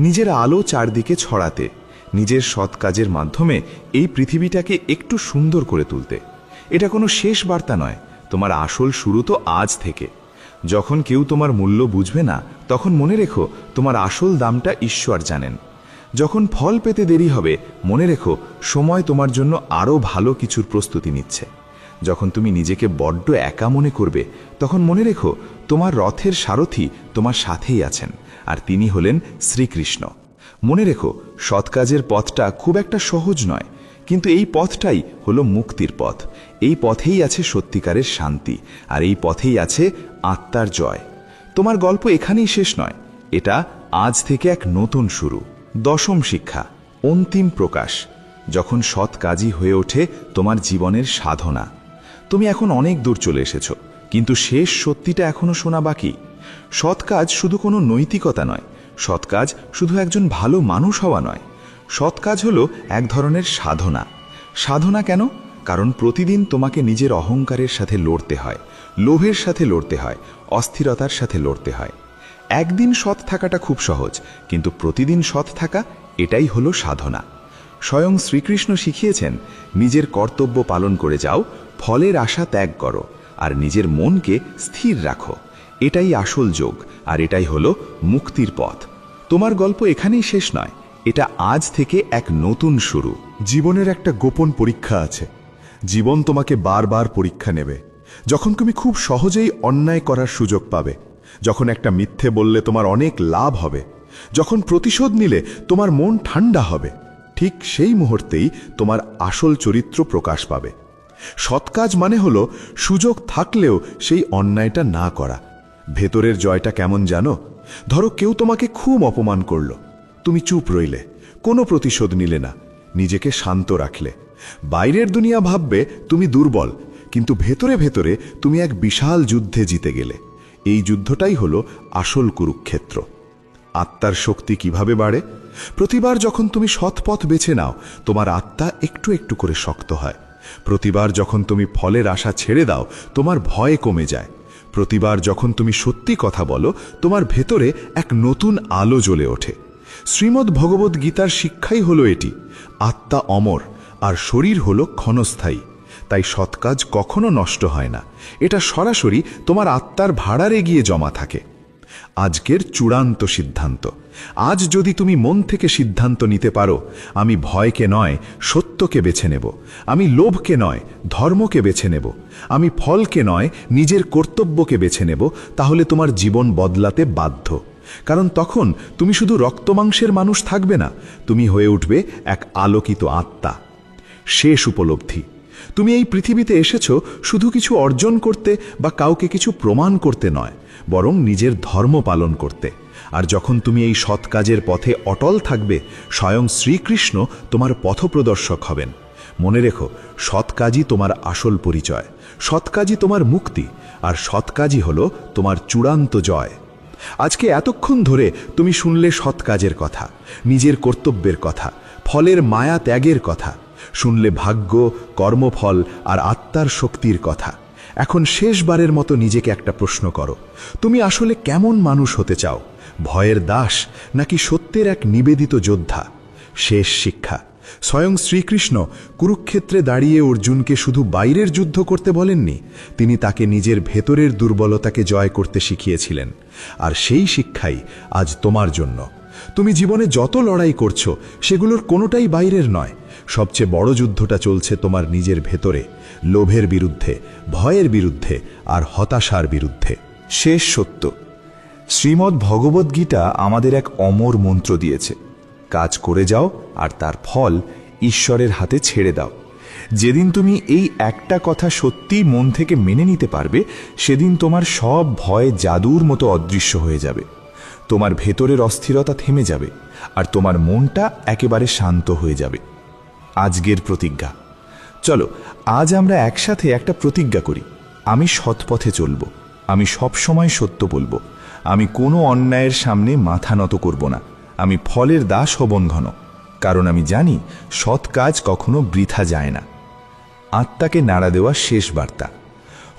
নিজের আলো চারদিকে ছড়াতে, নিজের সৎ কাজের মাধ্যমে এই পৃথিবীটাকে একটু সুন্দর করে তুলতে। এটা কোনো শেষ বার্তা নয়, তোমার আসল শুরু তো আজ থেকে। যখন কেউ তোমার মূল্য বুঝবে না তখন মনে রেখো তোমার আসল দামটা ঈশ্বর জানেন। যখন ফল পেতে দেরি হবে মনে রেখো সময় তোমার জন্য আরও ভালো কিছুর প্রস্তুতি নিচ্ছে। যখন তুমি নিজেকে বড্ড একা মনে করবে তখন মনে রেখো তোমার রথের সারথি তোমার সাথেই আছেন, আর তিনি হলেন শ্রীকৃষ্ণ। মনে রেখো সৎ কাজের পথটা খুব একটা সহজ নয়, কিন্তু এই পথটাই হলো মুক্তির পথ। এই পথেই আছে সত্যিকারের শান্তি, আর এই পথেই আছে আত্মার জয়। তোমার গল্প এখানেই শেষ নয়, এটা আজ থেকে এক নতুন শুরু। দশম শিক্ষা, অন্তিম প্রকাশ। যখন সৎ কাজই হয়ে ওঠে তোমার জীবনের সাধনা। তুমি এখন অনেক দূর চলে এসেছো, কিন্তু শেষ সত্যিটা এখনো শোনা বাকি। সৎ কাজ শুধু কোনো নৈতিকতা নয়, সৎ কাজ শুধু একজন ভালো মানুষ হওয়া নয়। সৎ কাজ হলো এক ধরনের সাধনা। সাধনা কেন? কারণ প্রতিদিন তোমাকে নিজের অহংকারের সাথে লড়তে হয়, লোভের সাথে লড়তে হয়, অস্থিরতার সাথে লড়তে হয়। একদিন সৎ থাকাটা খুব সহজ, কিন্তু প্রতিদিন সৎ থাকা, এটাই হলো সাধনা। স্বয়ং শ্রীকৃষ্ণ শিখিয়েছেন, নিজের কর্তব্য পালন করে যাও, ফলের আশা ত্যাগ করো, আর নিজের মনকে স্থির রাখো। এটাই আসল যোগ, আর এটাই হলো মুক্তির পথ। তোমার গল্প এখানেই শেষ নয়, এটা আজ থেকে এক নতুন শুরু। জীবনের একটা গোপন পরীক্ষা আছে। জীবন তোমাকে বারবার পরীক্ষা নেবে। যখন তুমি খুব সহজেই অন্যায় করার সুযোগ পাবে, যখন একটা মিথ্যে বললে তোমার অনেক লাভ হবে, যখন প্রতিশোধ নিলে তোমার মন ঠান্ডা হবে, ঠিক সেই মুহূর্তেই তোমার আসল চরিত্র প্রকাশ পাবে। সৎ কাজ মানে হলো সুযোগ থাকলেও সেই অন্যায়টা না করা। ভেতরের জয়টা কেমন জানো? ধরো কেউ তোমাকে খুব অপমান করল, তুমি চুপ রইলে, কোনো প্রতিশোধ নিলে না, নিজেকে শান্ত রাখলে। বাইরের দুনিয়া ভাববে তুমি দুর্বল, কিন্তু ভেতরে ভেতরে তুমি এক বিশাল যুদ্ধে জিতে গেলে। এই যুদ্ধটাই হলো আসল কুরুক্ষেত্র। আত্মার শক্তি কিভাবে বাড়ে? প্রতিবার যখন তুমি সৎ পথ বেছে নাও, তোমার আত্মা একটু একটু করে শক্ত হয়। প্রতিবার যখন তুমি ফলের আশা ছেড়ে দাও, তোমার ভয় কমে যায়। প্রতিবার যখন তুমি সত্যি কথা বলো, তোমার ভেতরে এক নতুন আলো জ্বলে ওঠে। শ্রীমদ্ ভগবদ্ গীতার শিক্ষাই হলো এটি, আত্মা অমর আর শরীর হলো ক্ষণস্থায়ী। তাই সৎ কাজ কখনো নষ্ট হয় না, এটা সরাসরি তোমার আত্মার ভাড়ারে গিয়ে জমা থাকে। আজকের চূড়ান্ত সিদ্ধান্ত। আজ যদি তুমি মন থেকে সিদ্ধান্ত নিতে পারো, আমি ভয়কে নয় সত্যকে বেছে নেব, আমি লোভকে নয় ধর্মকে বেছে নেব, আমি ফলকে নয় নিজের কর্তব্যকে বেছে নেব, তাহলে তোমার জীবন বদলাতে বাধ্য। কারণ তখন তুমি শুধু রক্তমাংসের মানুষ থাকবে না, তুমি হয়ে উঠবে এক আলোকিত আত্মা। শেষ উপলব্ধি, তুমি এই পৃথিবীতে এসেছো শুধু কিছু অর্জন করতে বা কাউকে কিছু প্রমাণ করতে নয়, বরং নিজের ধর্ম পালন করতে। আর যখন তুমি এই সৎ কাজের পথে অটল থাকবে, স্বয়ং শ্রীকৃষ্ণ তোমার পথপ্রদর্শক হবেন। মনে রেখো, সৎ কাজই তোমার আসল পরিচয়, সৎ কাজই তোমার মুক্তি, আর সৎ কাজই হলো তোমার চূড়ান্ত জয়। আজকে এতক্ষণ ধরে তুমি শুনলে সৎ কাজের কথা, নিজের কর্তব্যের কথা, ফলের মায়া ত্যাগের কথা, শুনলে ভাগ্য, কর্মফল আর আত্মার শক্তির কথা। এখন শেষবারের মতো নিজেকে একটা প্রশ্ন করো, তুমি আসলে কেমন মানুষ হতে চাও? ভয়ের দাস নাকি সত্যের এক নিবেদিত যোদ্ধা? শেষ শিক্ষা, স্বয়ং শ্রীকৃষ্ণ কুরুক্ষেত্রে দাঁড়িয়ে অর্জুনকে শুধু বাইরের যুদ্ধ করতে বলেননি, তিনি তাকে নিজের ভেতরের দুর্বলতাকে জয় করতে শিখিয়েছিলেন। আর সেই শিক্ষাই আজ তোমার জন্য। তুমি জীবনে যত লড়াই করছো, সেগুলোর কোনোটাই বাইরের নয়। সবচেয়ে বড় যুদ্ধটা চলছে তোমার নিজের ভেতরে, লোভের বিরুদ্ধে, ভয়ের বিরুদ্ধে আর হতাশার বিরুদ্ধে। শেষ সত্য, শ্রীমদ্ ভগবদ্গীতা আমাদের এক অমর মন্ত্র দিয়েছে, কাজ করে যাও আর তার ফল ঈশ্বরের হাতে ছেড়ে দাও। যেদিন তুমি এই একটা কথা সত্যি মন থেকে মেনে নিতে পারবে, সেদিন তোমার সব ভয় জাদুর মতো অদৃশ্য হয়ে যাবে। তোমার ভেতরের অস্থিরতা থেমে যাবে, আর তোমার মনটা একেবারে শান্ত হয়ে যাবে। আজকের প্রতিজ্ঞা। চলো আজ আমরা একসাথে একটা প্রতিজ্ঞা করি, আমি সৎ পথে চলব, আমি সব সময় সত্য বলবো, আমি কোনো অন্যায়ের সামনে মাথা নত করব না, আমি ফলের দাস হব ঘন, কারণ আমি জানি সৎ কাজ কখনো বৃথা যায় না। আত্মাকে নাড়া দেওয়া শেষ বার্তা।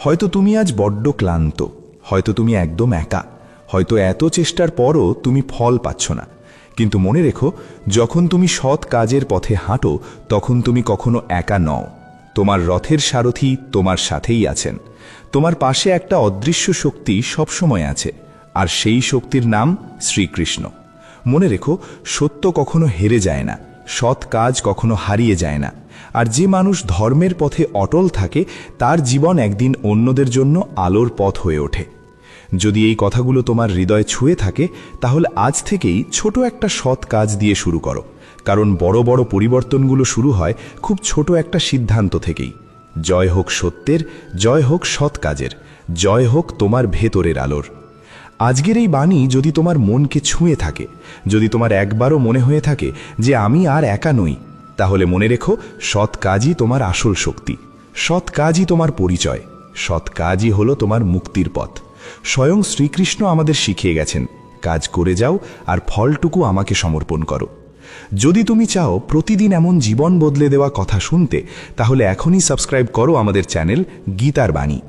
হয়তো তুমি আজ বড্ড ক্লান্ত, হয়তো তুমি একদম একা, হয়তো এত চেষ্টার পরও তুমি ফল পাচ্ছ না, কিন্তু মনে রেখো, যখন তুমি সৎ কাজের পথে হাঁটো, তখন তুমি কখনো একা নও। তোমার রথের সারথি তোমার সাথেই আছেন। তোমার পাশে একটা অদৃশ্য শক্তি সবসময় আছে, আর সেই শক্তির নাম শ্রীকৃষ্ণ। মনে রেখো, সত্য কখনো হেরে যায় না, সৎ কাজ কখনো হারিয়ে যায় না, আর যে মানুষ ধর্মের পথে অটল থাকে তার জীবন একদিন অন্যদের জন্য আলোর পথ হয়ে ওঠে। যদি এই কথাগুলো তোমার হৃদয়ে ছুঁয়ে থাকে, তাহলে আজ থেকেই ছোট একটা সৎ কাজ দিয়ে শুরু করো, কারণ বড় বড় পরিবর্তনগুলো শুরু হয় খুব ছোট একটা সিদ্ধান্ত থেকেই। জয় হোক সত্যের, জয় হোক সৎ কাজের, জয় হোক তোমার ভেতরের আলোর। আজকের এই বাণী যদি তোমার মনকে ছুঁয়ে থাকে, যদি তোমার একবারও মনে হয়ে থাকে যে আমি আর একা নই, তাহলে মনে রেখো, সৎ কাজই তোমার আসল শক্তি, সৎ কাজই তোমার পরিচয়, সৎ কাজই হলো তোমার মুক্তির পথ। স্বয়ং শ্রীকৃষ্ণ আমাদের শিখিয়ে গেছেন, কাজ করে যাও আর ফলটুকু আমাকে সমর্পণ করো। যদি তুমি চাও প্রতিদিন এমন জীবন বদলে দেওয়া কথা শুনতে, তাহলে এখনই সাবস্ক্রাইব করো আমাদের চ্যানেল গীতার বাণী।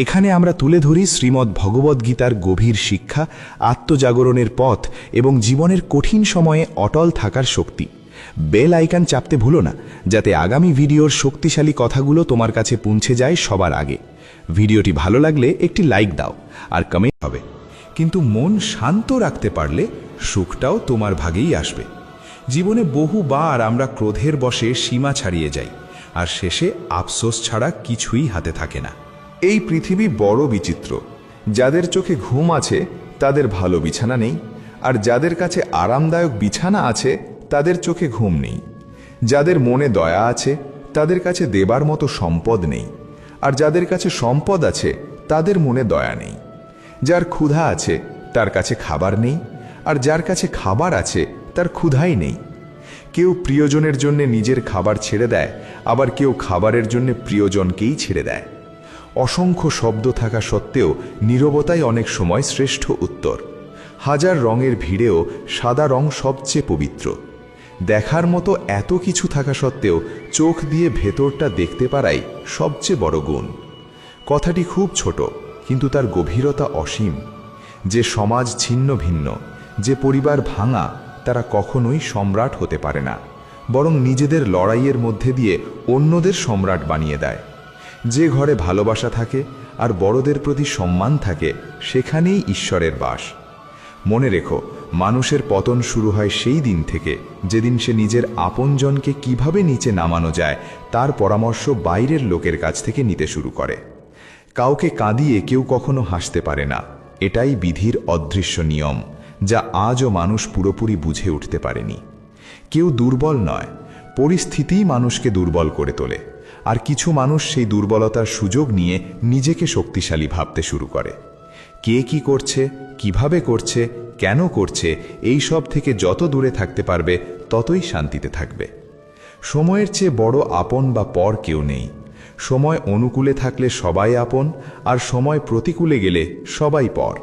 এখানে আমরা তুলে ধরি শ্রীমদ্ ভগবদ্গীতার গভীর শিক্ষা, আত্মজাগরণের পথ এবং জীবনের কঠিন সময়ে অটল থাকার শক্তি। বেল আইকন চাপতে ভুলো না, যাতে আগামী ভিডিওর শক্তিশালী কথাগুলো তোমার কাছে পৌঁছে যায় সবার আগে। ভিডিওটি ভালো লাগলে একটি লাইক দাও আর কমেন্ট হবে, কিন্তু মন শান্ত রাখতে পারলে সুখটাও তোমার ভাগেই আসবে। জীবনে বহুবার আমরা ক্রোধের বশে সীমা ছাড়িয়ে যাই, আর শেষে আফসোস ছাড়া কিছুই হাতে থাকে না। এই পৃথিবী বড় বিচিত্র। যাদের চোখে ঘুম আছে তাদের ভালো বিছানা নেই, আর যাদের কাছে আরামদায়ক বিছানা আছে তাদের চোখে ঘুম নেই। যাদের মনে দয়া আছে তাদের কাছে দেবার মতো সম্পদ নেই, আর যাদের কাছে সম্পদ আছে তাদের মনে দয়া নেই। যার ক্ষুধা আছে তার কাছে খাবার নেই, আর যার কাছে খাবার আছে তার ক্ষুধাই নেই। কেউ প্রিয়জনের জন্য নিজের খাবার ছেড়ে দেয়, আবার কেউ খাবারের জন্য প্রিয়জনকেই ছেড়ে দেয়। অসংখ্য শব্দ থাকা সত্ত্বেও নীরবতাই অনেক সময় শ্রেষ্ঠ উত্তর। হাজার রঙের ভিড়েও সাদা রং সবচেয়ে পবিত্র। দেখার মতো এত কিছু থাকা সত্ত্বেও চোখ দিয়ে ভেতরটা দেখতে পারাই সবচেয়ে বড় গুণ। কথাটি খুব ছোট, কিন্তু তার গভীরতা অসীম। যে সমাজ ছিন্ন ভিন্ন, যে পরিবার ভাঙা, তারা কখনোই সম্রাট হতে পারে না, বরং নিজেদের লড়াইয়ের মধ্যে দিয়ে অন্যদের সম্রাট বানিয়ে দেয়। যে ঘরে ভালোবাসা থাকে আর বড়দের প্রতি সম্মান থাকে, সেখানেই ঈশ্বরের বাস। মনে রেখো, মানুষের পতন শুরু হয় সেই দিন থেকে যেদিন সে নিজের আপনজনকে কিভাবে নিচে নামানো যায় তার পরামর্শ বাইরের লোকের কাছ থেকে নিতে শুরু করে। কাউকে কাঁদিয়ে কেউ কখনো হাসতে পারে না, এটাই বিধির অদৃশ্য নিয়ম, যা আজও মানুষ পুরোপুরি বুঝে উঠতে পারেনি। কেউ দুর্বল নয়, পরিস্থিতিই মানুষকে দুর্বল করে তোলে, আর কিছু মানুষ সেই দুর্বলতার সুযোগ নিয়ে নিজেকে শক্তিশালী ভাবতে শুরু করে। কে কি করছে, কিভাবে করছে, কেন করছে, এই সব থেকে যত দূরে থাকতে পারবে ততই শান্তিতে থাকবে। সময়ের চেয়ে বড় আপন বা পর কেউ নেই। সময় অনুকূলে থাকলে সবাই আপন, আর সময় প্রতিকূলে গেলে সবাই পর।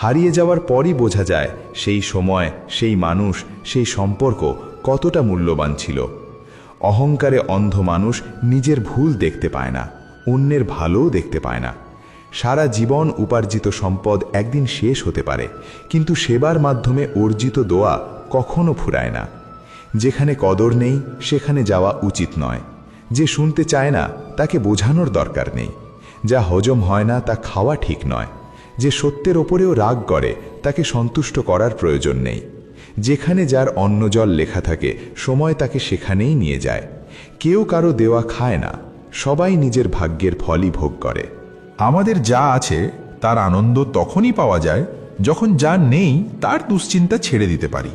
হারিয়ে যাওয়ার পরই বোঝা যায় সেই সময়, সেই মানুষ, সেই সম্পর্ক কতটা মূল্যবান ছিল। অহংকারে অন্ধ মানুষ নিজের ভুল দেখতে পায় না, অন্যের ভালোও দেখতে পায় না। সারা জীবন উপার্জিত সম্পদ একদিন শেষ হতে পারে, কিন্তু সেবার মাধ্যমে অর্জিত দোয়া কখনো ফুরায় না। যেখানে কদর নেই সেখানে যাওয়া উচিত নয়। যে শুনতে চায় না তাকে বোঝানোর দরকার নেই। যা হজম হয় না তা খাওয়া ঠিক নয়। যে সত্যের ওপরেও রাগ করে তাকে সন্তুষ্ট করার প্রয়োজন নেই। যেখানে যার অন্ন জল লেখা থাকে, সময় তাকে সেখানেই নিয়ে যায়। কেউ কারো দেওয়া খায় না, সবাই নিজের ভাগ্যের ফলই ভোগ করে। আমাদের যা আছে তার আনন্দ তখনই পাওয়া যায় যখন যা নেই তার দুশ্চিন্তা ছেড়ে দিতে পারি।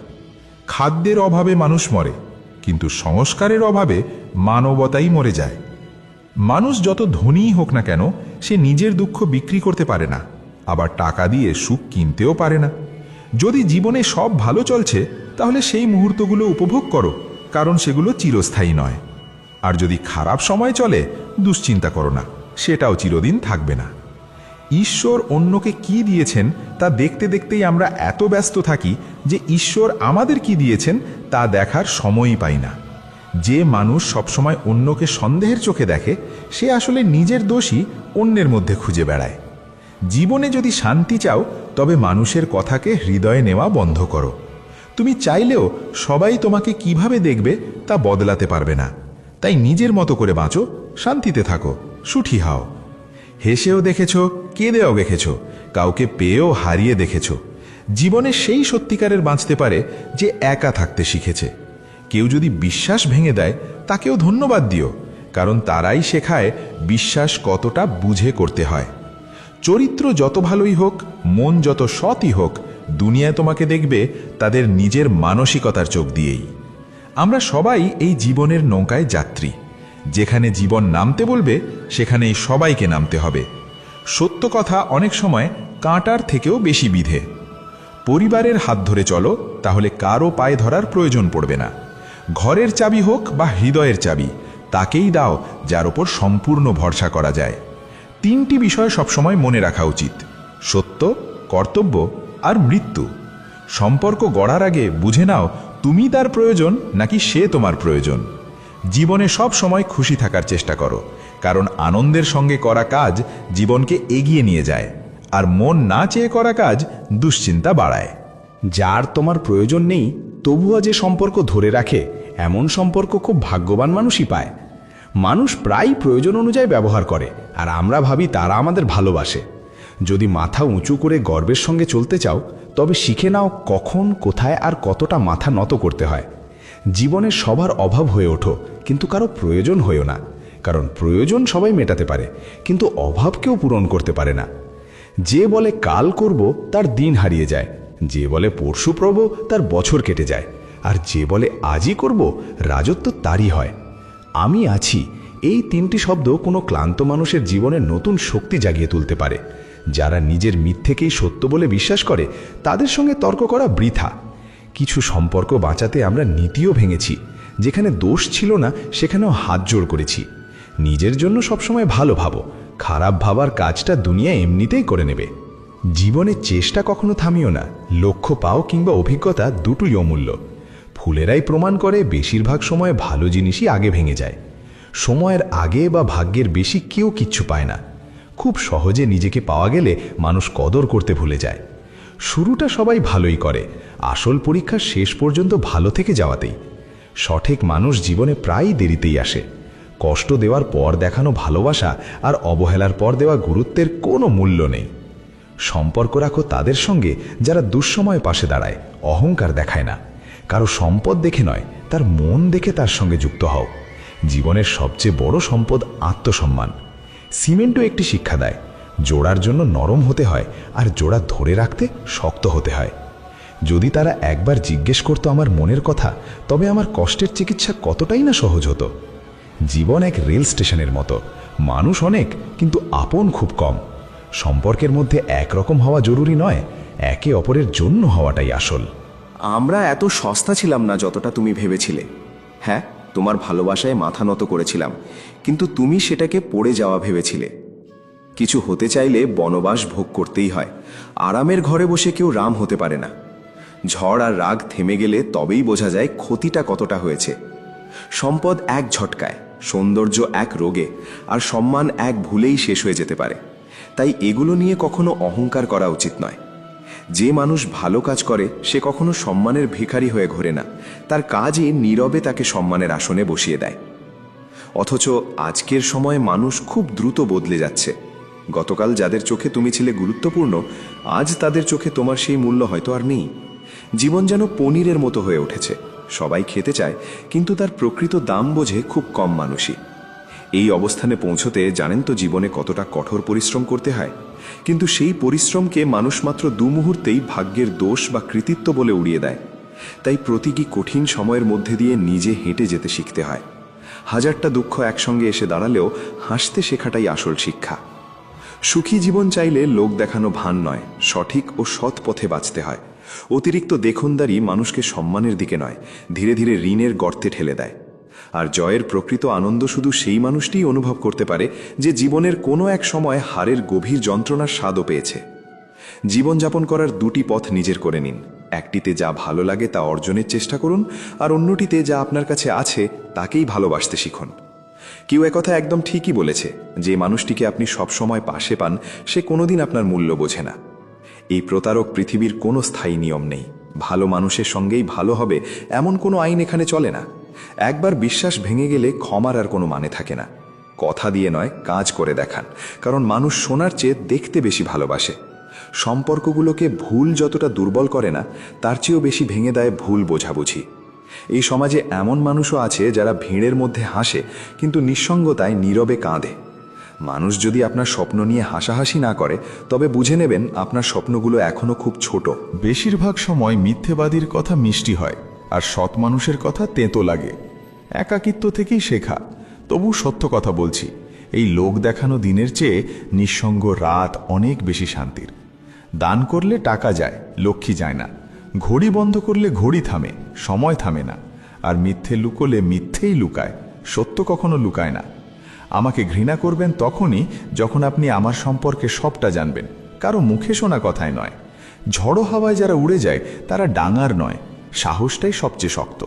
খাদ্যের অভাবে মানুষ মরে, কিন্তু সংস্কারের অভাবে মানবতাই মরে যায়। মানুষ যত ধনীই হোক না কেন, সে নিজের দুঃখ বিক্রি করতে পারে না, আবার টাকা দিয়ে সুখ কিনতেও পারে না। যদি জীবনে সব ভালো চলছে, তাহলে সেই মুহূর্তগুলো উপভোগ করো, কারণ সেগুলো চিরস্থায়ী নয়। আর যদি খারাপ সময় চলে, দুশ্চিন্তা করো না, সেটাও চিরদিন থাকবে না। ঈশ্বর অন্যকে কি দিয়েছেন তা দেখতে দেখতেই আমরা এত ব্যস্ত থাকি যে ঈশ্বর আমাদের কি দিয়েছেন তা দেখার সময়ই পাই না। যে মানুষ সবসময় অন্যকে সন্দেহের চোখে দেখে, সে আসলে নিজের দোষই অন্যের মধ্যে খুঁজে বেড়ায়। জীবনে যদি শান্তি চাও, তবে মানুষের কথাকে হৃদয়ে নেওয়া বন্ধ করো। তুমি চাইলেও সবাই তোমাকে কিভাবে দেখবে তা বদলাতে পারবে না, তাই নিজের মতো করে বাঁচো, শান্তিতে থাকো, সুখী হও। হেসেও দেখেছ, কেঁদেও দেখেছ, কাউকে পেয়েও হারিয়ে দেখেছ। জীবনে সেই সত্যিকারের বাঁচতে পারে যে একা থাকতে শিখেছে। কেউ যদি বিশ্বাস ভেঙে দেয় তাকেও ধন্যবাদ দিও, কারণ তারাই শেখায় বিশ্বাস কতটা বুঝে করতে হয়। চরিত্র যত ভালোই হোক, মন যত সৎই হোক, দুনিয়ায় তোমাকে দেখবে তাদের নিজের মানসিকতার চোখ দিয়েই। আমরা সবাই এই জীবনের নৌকায় যাত্রী। যেখানে জীবন নামতে বলবে সেখানেই সবাইকে নামতে হবে। সত্য কথা অনেক সময় কাঁটার থেকেও বেশি বিধে। পরিবারের হাত ধরে চলো, তাহলে কারও পায়ে ধরার প্রয়োজন পড়বে না। ঘরের চাবি হোক বা হৃদয়ের চাবি, তাকেই দাও যার ওপর সম্পূর্ণ ভরসা করা যায়। তিনটি বিষয় সবসময় মনে রাখা উচিত: সত্য, কর্তব্য আর মৃত্যু। সম্পর্ক গড়ার আগে বুঝে নাও তুমি তার প্রয়োজন নাকি সে তোমার প্রয়োজন। জীবনে সব সময় খুশি থাকার চেষ্টা করো, কারণ আনন্দের সঙ্গে করা কাজ জীবনকে এগিয়ে নিয়ে যায়, আর মন না চেয়ে করা কাজ দুশ্চিন্তা বাড়ায়। যার তোমার প্রয়োজন নেই তবুও যে সম্পর্ক ধরে রাখে, এমন সম্পর্ক খুব ভাগ্যবান মানুষই পায়। মানুষ প্রায় প্রয়োজন অনুযায়ী ব্যবহার করে, আর আমরা ভাবি তারা আমাদের ভালোবাসে। যদি মাথা উঁচু করে গর্বের সঙ্গে চলতে চাও, তবে শিখে নাও কখন, কোথায় আর কতটা মাথা নত করতে হয়। জীবনে সবার অভাব হয়ে ওঠো, কিন্তু কারো প্রয়োজন হয়েও না, কারণ প্রয়োজন সবাই মেটাতে পারে, কিন্তু অভাব কেউ পূরণ করতে পারে না। যে বলে কাল করব তার দিন হারিয়ে যায়, যে বলে পরশু প্রব তার বছর কেটে যায়, আর যে বলে আজই করব রাজত্ব তারই হয়। আমি আছি, এই তিনটি শব্দ কোনো ক্লান্ত মানুষের জীবনে নতুন শক্তি জাগিয়ে তুলতে পারে। যারা নিজের মিথ্যেকেই সত্য বলে বিশ্বাস করে তাদের সঙ্গে তর্ক করা বৃথা। কিছু সম্পর্ক বাঁচাতে আমরা নীতিও ভেঙেছি, যেখানে দোষ ছিল না সেখানেও হাত জোড় করেছি। নিজের জন্য সবসময় ভালো ভাবো, খারাপ ভাবার কাজটা দুনিয়া এমনিতেই করে নেবে। জীবনে চেষ্টা কখনো থামিও না, লক্ষ্য পাও কিংবা অভিজ্ঞতা দুটোই অমূল্য। ফুলেরাই প্রমাণ করে বেশিরভাগ সময় ভালো জিনিসই আগে ভেঙে যায়। সময়ের আগে বা ভাগ্যের বেশি কেউ কিচ্ছু পায় না। খুব সহজে নিজেকে পাওয়া গেলে মানুষ কদর করতে ভুলে যায়। শুরুটা সবাই ভালোই করে, আসল পরীক্ষা শেষ পর্যন্ত ভালো থেকে যাওয়াতেই। সঠিক মানুষ জীবনে প্রায়ই দেরিতেই আসে। কষ্ট দেওয়ার পর দেখানো ভালোবাসা আর অবহেলার পর দেওয়া গুরুত্বের কোনো মূল্য নেই। সম্পর্ক রাখো তাদের সঙ্গে যারা দুঃসময়ে পাশে দাঁড়ায়, অহংকার দেখায় না। কারো সম্পদ দেখে নয়, তার মন দেখে তার সঙ্গে যুক্ত হও। জীবনের সবচেয়ে বড় সম্পদ আত্মসম্মান। সিমেন্টও একটি শিক্ষা দেয়, জোড়ার জন্য নরম হতে হয়, আর জোড়া ধরে রাখতে শক্ত হতে হয়। যদি তারা একবার জিজ্ঞেস করতো আমার মনের কথা, তবে আমার কষ্টের চিকিৎসা কতটাই না সহজ হতো। জীবন এক রেল স্টেশনের মতো, মানুষ অনেক কিন্তু আপন খুব কম। সম্পর্কের মধ্যে একরকম হওয়া জরুরি নয়, একে অপরের জন্য হওয়াটাই আসল। আমরা এত সস্তা ছিলাম না যতটা তুমি ভেবেছিলে। হ্যাঁ, তোমার ভালোবাসায় মাথা নত করেছিলাম, কিন্তু তুমি সেটাকে পড়ে যাওয়া ভেবেছিলে। কিছু হতে চাইলে বনবাস ভোগ করতেই হয়। আরামের ঘরে বসে কেউ রাম হতে পারে না। ঝড় আর রাগ থেমে গেলে তবেই বোঝা যায় ক্ষতিটা কতটা হয়েছে। সম্পদ এক ঝটকায়, সৌন্দর্য এক রোগে, আর সম্মান এক ভুলেই শেষ হয়ে যেতে পারে। তাই এগুলো নিয়ে কখনো অহংকার করা উচিত নয়। যে মানুষ ভালো কাজ করে সে কখনো সম্মানের ভিখারি হয়ে ঘোরে না, তার কাজই নীরবে তাকে সম্মানের আসনে বসিয়ে দেয়। অথচ আজকের সময়ে মানুষ খুব দ্রুত বদলে যাচ্ছে। গতকাল যাদের চোখে তুমি ছিলে গুরুত্বপূর্ণ, আজ তাদের চোখে তোমার সেই মূল্য হয়তো আর নেই। জীবন যেন পনিরের মতো হয়ে উঠেছে, সবাই খেতে চায়, কিন্তু তার প্রকৃত দাম বোঝে খুব কম মানুষই। এই অবস্থানে পৌঁছতে জানেন তো জীবনে কতটা কঠোর পরিশ্রম করতে হয়, কিন্তু সেই পরিশ্রমকে মানুষ মাত্র মুহূর্তেই ভাগ্যের দোষ বা কৃতিত্ব বলে উড়িয়ে দেয়। তাই প্রতিটি কঠিন সময়ের মধ্যে দিয়ে নিজে হেঁটে যেতে শিখতে হয়। হাজারটা দুঃখ একসঙ্গে এসে দাঁড়ালেও হাসতে শেখাটাই আসল শিক্ষা। সুখী জীবন চাইলে লোক দেখানো ভান নয়, সঠিক ও সৎ পথে বাঁচতে হয়। অতিরিক্ত দেখনদারি মানুষকে সম্মানের দিকে নয়, ধীরে ধীরে ঋণের গর্তে ঠেলে দেয়। আর জয়ের প্রকৃত আনন্দ শুধু সেই মানুষটিই অনুভব করতে পারে যে জীবনের কোনো এক সময় হারের গভীর যন্ত্রণার স্বাদও পেয়েছে। জীবনযাপন করার দুটি পথ নিজের করে নিন। একটিতে যা ভালো লাগে তা অর্জনের চেষ্টা করুন, আর অন্যটিতে যা আপনার কাছে আছে তাকেই ভালোবাসতে শিখুন। কেউ একথা একদম ঠিকই বলেছে, যে মানুষটিকে আপনি সবসময় পাশে পান সে কোনোদিন আপনার মূল্য বোঝে না। এই প্রতারক পৃথিবীর কোনো স্থায়ী নিয়ম নেই। ভালো মানুষের সঙ্গেই ভালো হবে এমন কোনো আইন এখানে চলে না। একবার বিশ্বাস ভেঙে গেলে ক্ষমার আর কোনো মানে থাকে না। কথা দিয়ে নয়, কাজ করে দেখান, কারণ মানুষ শোনার চেয়ে দেখতে বেশি ভালোবাসে। সম্পর্কগুলোকে ভুল যতটা দুর্বল করে না, তার চেয়েও বেশি ভেঙে দেয় ভুল বোঝাবুঝি। এই সমাজে এমন মানুষও আছে যারা ভিড়ের মধ্যে হাসে, কিন্তু নিঃসঙ্গতায় নীরবে কাঁদে। মানুষ যদি আপনার স্বপ্ন নিয়ে হাসাহাসি না করে, তবে বুঝে নেবেন আপনার স্বপ্নগুলো এখনো খুব ছোট। বেশিরভাগ সময় মিথ্যেবাদীর কথা মিষ্টি হয়, আর সৎ মানুষের কথা তেঁতো লাগে। একাকিত্ব থেকেই শেখা। তবু সত্য কথা বলছি, এই লোক দেখানো দিনের চেয়ে নিঃসঙ্গ রাত অনেক বেশি শান্তির। দান করলে টাকা যায়, লক্ষ্মী যায় না। ঘড়ি বন্ধ করলে ঘড়ি থামে, সময় থামে না। আর মিথ্যে লুকোলে মিথ্যেই লুকায়, সত্য কখনো লুকায় না। আমাকে ঘৃণা করবেন তখনই যখন আপনি আমার সম্পর্কে সবটা জানবেন, কারো মুখে শোনা কথায় নয়। ঝড়ো হাওয়ায় যারা উড়ে যায় তারা ডাঙার নয়, সাহসটাই সবচেয়ে শক্ত।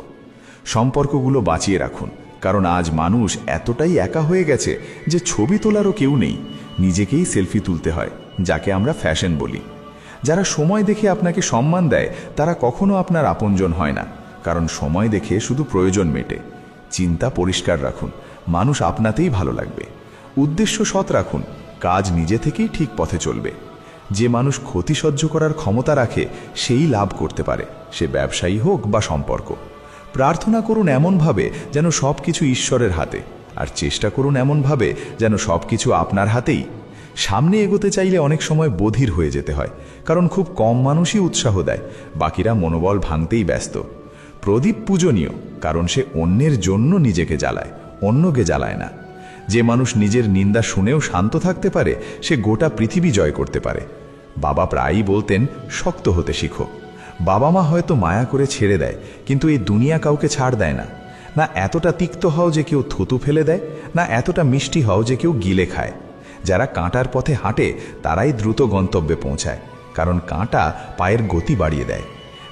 সম্পর্কগুলো বাঁচিয়ে রাখুন, কারণ আজ মানুষ এতটাই একা হয়ে গেছে যে ছবি তোলারও কেউ নেই। নিজেকেই সেলফি তুলতে হয়, যাকে আমরা ফ্যাশন বলি। যারা সময় দেখে আপনাকে সম্মান দেয় তারা কখনো আপনার আপনজন হয় না, কারণ সময় দেখে শুধু প্রয়োজন মেটে। চিন্তা পরিষ্কার রাখুন, মানুষ আপনাতেই ভালো লাগবে। উদ্দেশ্য সৎ রাখুন, কাজ নিজে থেকেই ঠিক পথে চলবে। যে মানুষ ক্ষতি সহ্য করার ক্ষমতা রাখে সেই লাভ করতে পারে, সে ব্যবসায়ী হোক বা সম্পর্ক। প্রার্থনা করুন এমনভাবে যেন সব কিছু ঈশ্বরের হাতে, আর চেষ্টা করুন এমনভাবে যেন সব কিছু আপনার হাতেই। সামনে এগোতে চাইলে অনেক সময় বধির হয়ে যেতে হয়, কারণ খুব কম মানুষই উৎসাহ দেয়, বাকিরা মনোবল ভাঙতেই ব্যস্ত। প্রদীপ পূজনীয়, কারণ সে অন্যের জন্য নিজেকে জ্বালায়, অন্যকে জ্বালায় না। যে মানুষ নিজের নিন্দা শুনেও শান্ত থাকতে পারে, সে গোটা পৃথিবী জয় করতে পারে। বাবা প্রায়ই বলতেন, শক্ত হতে শিখো। বাবা মা হয়তো মায়া করে ছেড়ে দেয়, কিন্তু এই দুনিয়া কাউকে ছাড় দেয় না। না এতটা তিক্ত হও যে কেউ থুতু ফেলে দেয়, না এতটা মিষ্টি হও যে কেউ গিলে খায়। যারা কাঁটার পথে হাঁটে তারাই দ্রুত গন্তব্যে পৌঁছায়, কারণ কাঁটা পায়ের গতি বাড়িয়ে দেয়।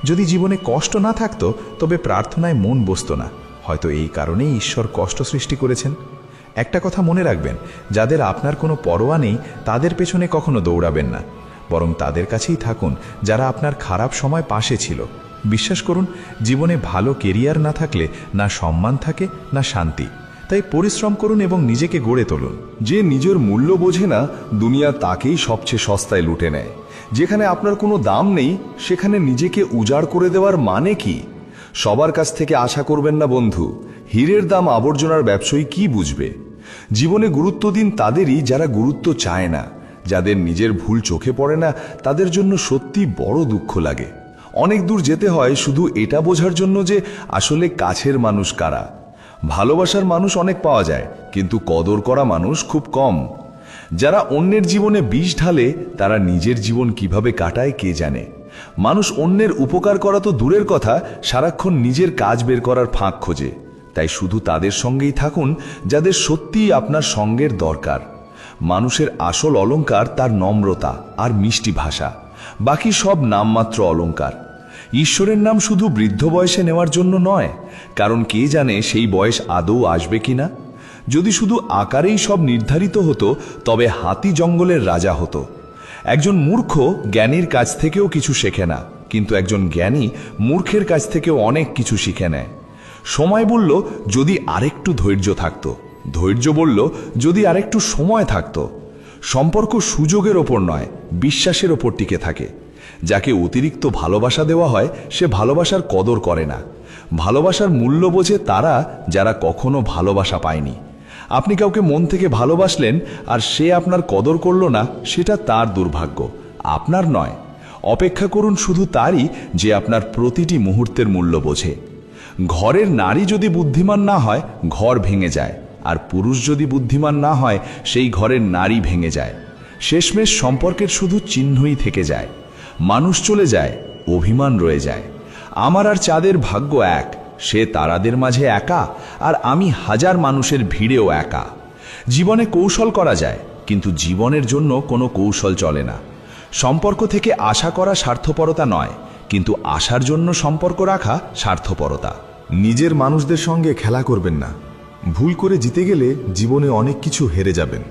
যদি জীবনে কষ্ট না থাকতো তবে প্রার্থনায় মন বসতো না। হয়তো এই কারণেই ঈশ্বর কষ্ট সৃষ্টি করেছেন। একটা কথা মনে রাখবেন, যাদের আপনার কোনো পরোয়া নেই তাদের পেছনে কখনো দৌড়াবেন না, বরং তাদের কাছেই থাকুন যারা আপনার খারাপ সময় পাশে ছিল। বিশ্বাস করুন, জীবনে ভালো কেরিয়ার না থাকলে না সম্মান থাকে না শান্তি। তাই পরিশ্রম করুন এবং নিজেকে গড়ে তুলুন। যে নিজের মূল্য বোঝে না, দুনিয়া তাকেই সবচেয়ে সস্তায় লুটে নেয়। যেখানে আপনার কোনো দাম নেই সেখানে নিজেকে উজাড় করে দেওয়ার মানে কি? সবার কাছ থেকে আশা করবেন না বন্ধু। হীরের দাম আবর্জনার ব্যবসায়ী কি বুঝবে? জীবনে গুরুত্ব দিন তাদেরই যারা গুরুত্ব চায় না। যাদের নিজের ভুল চোখে পড়ে না তাদের জন্য সত্যি বড় দুঃখ লাগে। অনেক দূর যেতে হয় শুধু এটা বোঝার জন্য যে আসলে কাছের মানুষ কারা। ভালোবাসার মানুষ অনেক পাওয়া যায়, কিন্তু কদর করা মানুষ খুব কম। যারা অন্যের জীবনে বিষ ঢালে তারা নিজের জীবন কিভাবে কাটায় কে জানে। মানুষ অন্যের উপকার করা তো দূরের কথা, সারাক্ষণ নিজের কাজ বের করার ফাঁক খোঁজে। তাই শুধু তাদের সঙ্গেই থাকুন যাদের সত্যিই আপনার সঙ্গের দরকার। মানুষের আসল অলংকার তার নম্রতা আর মিষ্টি ভাষা, বাকি সব নামমাত্র অলংকার। ঈশ্বরের নাম শুধু বৃদ্ধ বয়সে নেওয়ার জন্য নয়, কারণ কে জানে সেই বয়স আদৌ আসবে কিনা। যদি শুধু আকারেই সব নির্ধারিত হতো তবে হাতি জঙ্গলের রাজা হতো। একজন মূর্খ জ্ঞানীর কাছ থেকেও কিছু শেখে না, কিন্তু একজন জ্ঞানী মূর্খের কাছ থেকেও অনেক কিছু শিখে নেয়। সময় বলল যদি আরেকটু ধৈর্য থাকতো, ধৈর্য বলল যদি আরেকটু সময় থাকতো। সম্পর্ক সুযোগের ওপর নয়, বিশ্বাসের ওপর টিকে থাকে। যাকে অতিরিক্ত ভালোবাসা দেওয়া হয় সে ভালোবাসার কদর করে না। ভালোবাসার মূল্য বোঝে তারা যারা কখনো ভালোবাসা পায়নি। আপনি কাউকে মন থেকে ভালোবাসলেন আর সে আপনার কদর করল না, সেটা তার দুর্ভাগ্য, আপনার নয়। অপেক্ষা করুন শুধু তারই যে আপনার প্রতিটি মুহূর্তের মূল্য বোঝে। ঘরের নারী যদি বুদ্ধিমান না হয় ঘর ভেঙে যায়, আর পুরুষ যদি বুদ্ধিমান না হয় সেই ঘরের নারী ভেঙে যায়। শেষমেশ সম্পর্কের শুধু চিহ্নই থেকে যায়। মানুষ চলে যায়, অভিমান রয়ে যায়। আমার আর চাঁদের ভাগ্য এক, সে তারাদের মাঝে একা, আর আমি হাজার মানুষের ভিড়েও একা। জীবনে কৌশল করা যায়, কিন্তু জীবনের জন্য কোনো কৌশল চলে না। সম্পর্ক থেকে আশা করা স্বার্থপরতা নয়, কিন্তু আশার জন্য সম্পর্ক রাখা স্বার্থপরতা। নিজের মানুষদের সঙ্গে খেলা করবেন না। ভুল করে জিতে গেলে জীবনে অনেক কিছু হেরে যাবেন।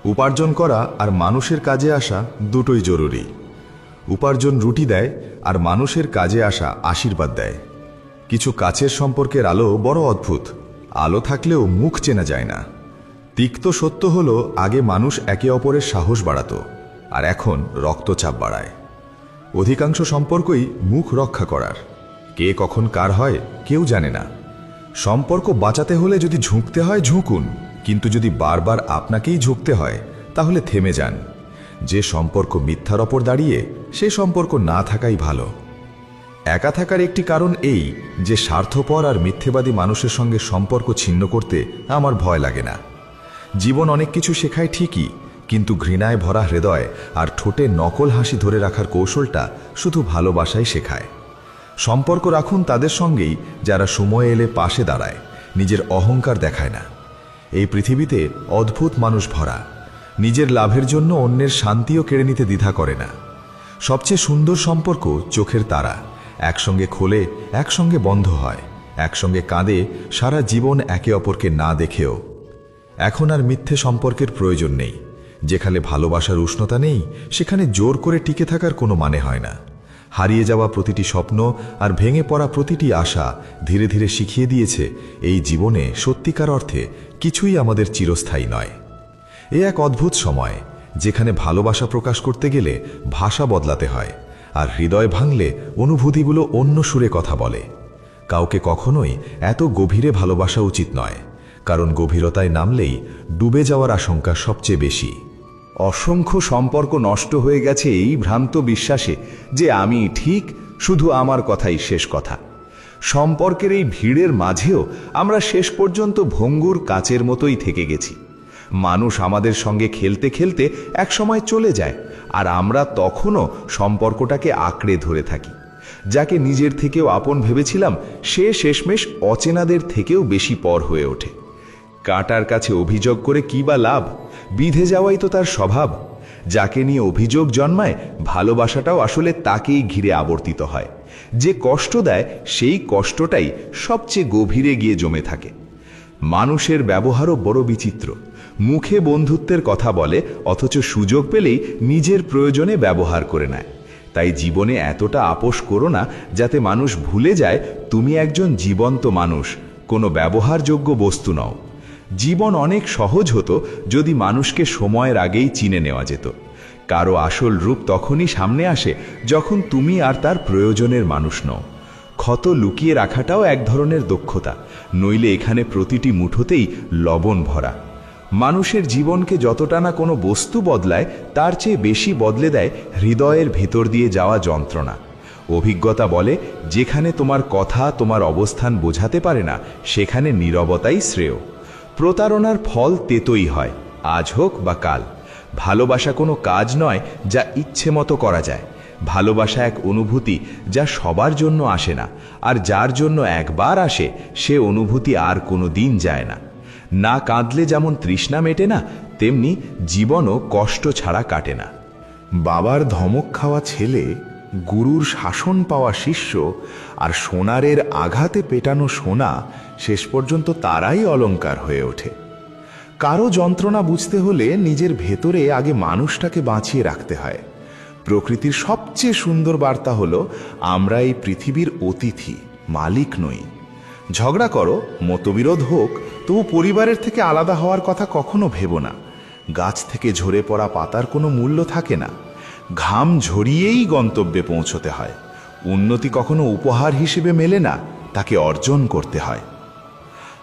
উপার্জন করা আর মানুষের কাজে আসা দুটোই জরুরি। উপার্জন রুটি দেয় আর মানুষের কাজে আসা আশীর্বাদ দেয়। কিছু কাছের সম্পর্কের আলো বড় অদ্ভুত, আলো থাকলেও মুখ চেনা যায় না। তিক্ত সত্য হলো আগে মানুষ একে অপরের সাহস বাড়াতো, আর এখন রক্তচাপ বাড়ায়। অধিকাংশ সম্পর্কই মুখ রক্ষা করার, কে কখন কার হয় কেউ জানে না। সম্পর্ক বাঁচাতে হলে যদি ঝুঁকতে হয় ঝুঁকুন, কিন্তু যদি বারবার আপনাকেই ঝুঁকতে হয় তাহলে থেমে যান। যে সম্পর্ক মিথ্যার ওপর দাঁড়িয়ে, সে সম্পর্ক না থাকাই ভালো। একা থাকার একটি কারণ এই যে স্বার্থপর আর মিথ্যেবাদী মানুষের সঙ্গে সম্পর্ক ছিন্ন করতে আমার ভয় লাগে না। জীবন অনেক কিছু শেখায় ঠিকই, কিন্তু ঘৃণায় ভরা হৃদয় আর ঠোঁটে নকল হাসি ধরে রাখার কৌশলটা শুধু ভালোবাসাই শেখায়। সম্পর্ক রাখুন তাদের সঙ্গেই যারা সময় এলে পাশে দাঁড়ায়, নিজের অহংকার দেখায় না। এই পৃথিবীতে অদ্ভুত মানুষ ভরা, নিজের লাভের জন্য অন্যের শান্তিও কেড়ে নিতে দ্বিধা করে না। সবচেয়ে সুন্দর সম্পর্ক চোখের তারা, একসঙ্গে খোলে, একসঙ্গে বন্ধ হয়, একসঙ্গে কাঁদে, সারা জীবন একে অপরকে না দেখেও। এখন আর মিথ্যে সম্পর্কের প্রয়োজন নেই। যেখানে ভালোবাসার উষ্ণতা নেই, সেখানে জোর করে টিকে থাকার কোনো মানে হয় না। হারিয়ে যাওয়া প্রতিটি স্বপ্ন আর ভেঙে পড়া প্রতিটি আশা ধীরে ধীরে শিখিয়ে দিয়েছে এই জীবনে সত্যিকার অর্থে কিছুই আমাদের চিরস্থায়ী নয়। এ এক অদ্ভুত সময়, যেখানে ভালোবাসা প্রকাশ করতে গেলে ভাষা বদলাতে হয়, আর হৃদয় ভাঙলে অনুভূতিগুলো অন্য সুরে কথা বলে। কাউকে কখনোই এত গভীরে ভালোবাসা উচিত নয়, কারণ গভীরতায় নামলেই ডুবে যাওয়ার আশঙ্কা সবচেয়ে বেশি। অসংখ্য সম্পর্ক নষ্ট হয়ে গেছে এই ভ্রান্ত বিশ্বাসে যে আমি ঠিক, শুধু আমার কথাই শেষ কথা। সম্পর্কের এই ভিড়ের মাঝেও আমরা শেষ পর্যন্ত ভঙ্গুর কাচের মতোই থেকে গেছি। মানুষ আমাদের সঙ্গে খেলতে খেলতে একসময় চলে যায়, আর আমরা তখনও সম্পর্কটাকে আঁকড়ে ধরে থাকি। যাকে নিজের থেকেও আপন ভেবেছিলাম, সে শেষমেশ অচেনাদের থেকেও বেশি পর হয়ে ওঠে। কাঁটার কাছে অভিযোগ করে কি বা লাভ? বিধে যাওয়াই তো তার স্বভাব। যাকে নিয়ে অভিযোগ জন্মায়, ভালোবাসাটাও আসলে তাকেই ঘিরে আবর্তিত হয়। যে কষ্ট দেয়, সেই কষ্টটাই সবচেয়ে গভীরে গিয়ে জমে থাকে। মানুষের ব্যবহারও বড় বিচিত্র। মুখে বন্ধুত্বের কথা বলে, অথচ সুযোগ পেলেই নিজের প্রয়োজনে ব্যবহার করে নেয়। তাই জীবনে এতটা আপোষ করো না যাতে মানুষ ভুলে যায় তুমি একজন জীবন্ত মানুষ, কোনো ব্যবহারযোগ্য বস্তু নও। জীবন অনেক সহজ হতো যদি মানুষকে সময়ের আগেই চিনে নেওয়া যেত। কারো আসল রূপ তখনই সামনে আসে যখন তুমি আর তার প্রয়োজনের মানুষ নও। ক্ষত লুকিয়ে রাখাটাও এক ধরনের দক্ষতা, নইলে এখানে প্রতিটি মুঠোতেই লবণ ভরা। মানুষের জীবনকে যতটা না কোনো বস্তু বদলায়, তার চেয়ে বেশি বদলে দেয় হৃদয়ের ভেতর দিয়ে যাওয়া যন্ত্রণা। অভিজ্ঞতা বলে, যেখানে তোমার কথা তোমার অবস্থান বোঝাতে পারে না, সেখানে নীরবতাই শ্রেয়। প্রতারণার ফল তেতোই হয়, আজ হোক বা কাল। ভালোবাসা কোনো কাজ নয় যা ইচ্ছে মতো করা যায়। ভালোবাসা এক অনুভূতি যা সবার জন্য আসে না, আর যার জন্য একবার আসে সে অনুভূতি আর কোনো দিন যায় না। না কাঁদলে যেমন তৃষ্ণা মেটে না, তেমনি জীবনও কষ্ট ছাড়া কাটে না। বাবার ধমক খাওয়া ছেলে, গুরুর শাসন পাওয়া শিষ্য, আর সোনারের আঘাতে পেটানো সোনা শেষ পর্যন্ত তারাই অলংকার হয়ে ওঠে। কারো যন্ত্রণা বুঝতে হলে নিজের ভেতরে আগে মানুষটাকে বাঁচিয়ে রাখতে হয়। প্রকৃতির সবচেয়ে সুন্দর বার্তা হলো, আমরা এই পৃথিবীর অতিথি, মালিক নই। ঝগড়া করো, মতবিরোধ হোক, তবু পরিবারের থেকে আলাদা হওয়ার কথা কখনো ভেবো না। গাছ থেকে ঝরে পড়া পাতার কোনো মূল্য থাকে না। ঘাম ঝরিয়েই গন্তব্যে পৌঁছতে হয়। উন্নতি কখনো উপহার হিসেবে মেলে না, তাকে অর্জন করতে হয়।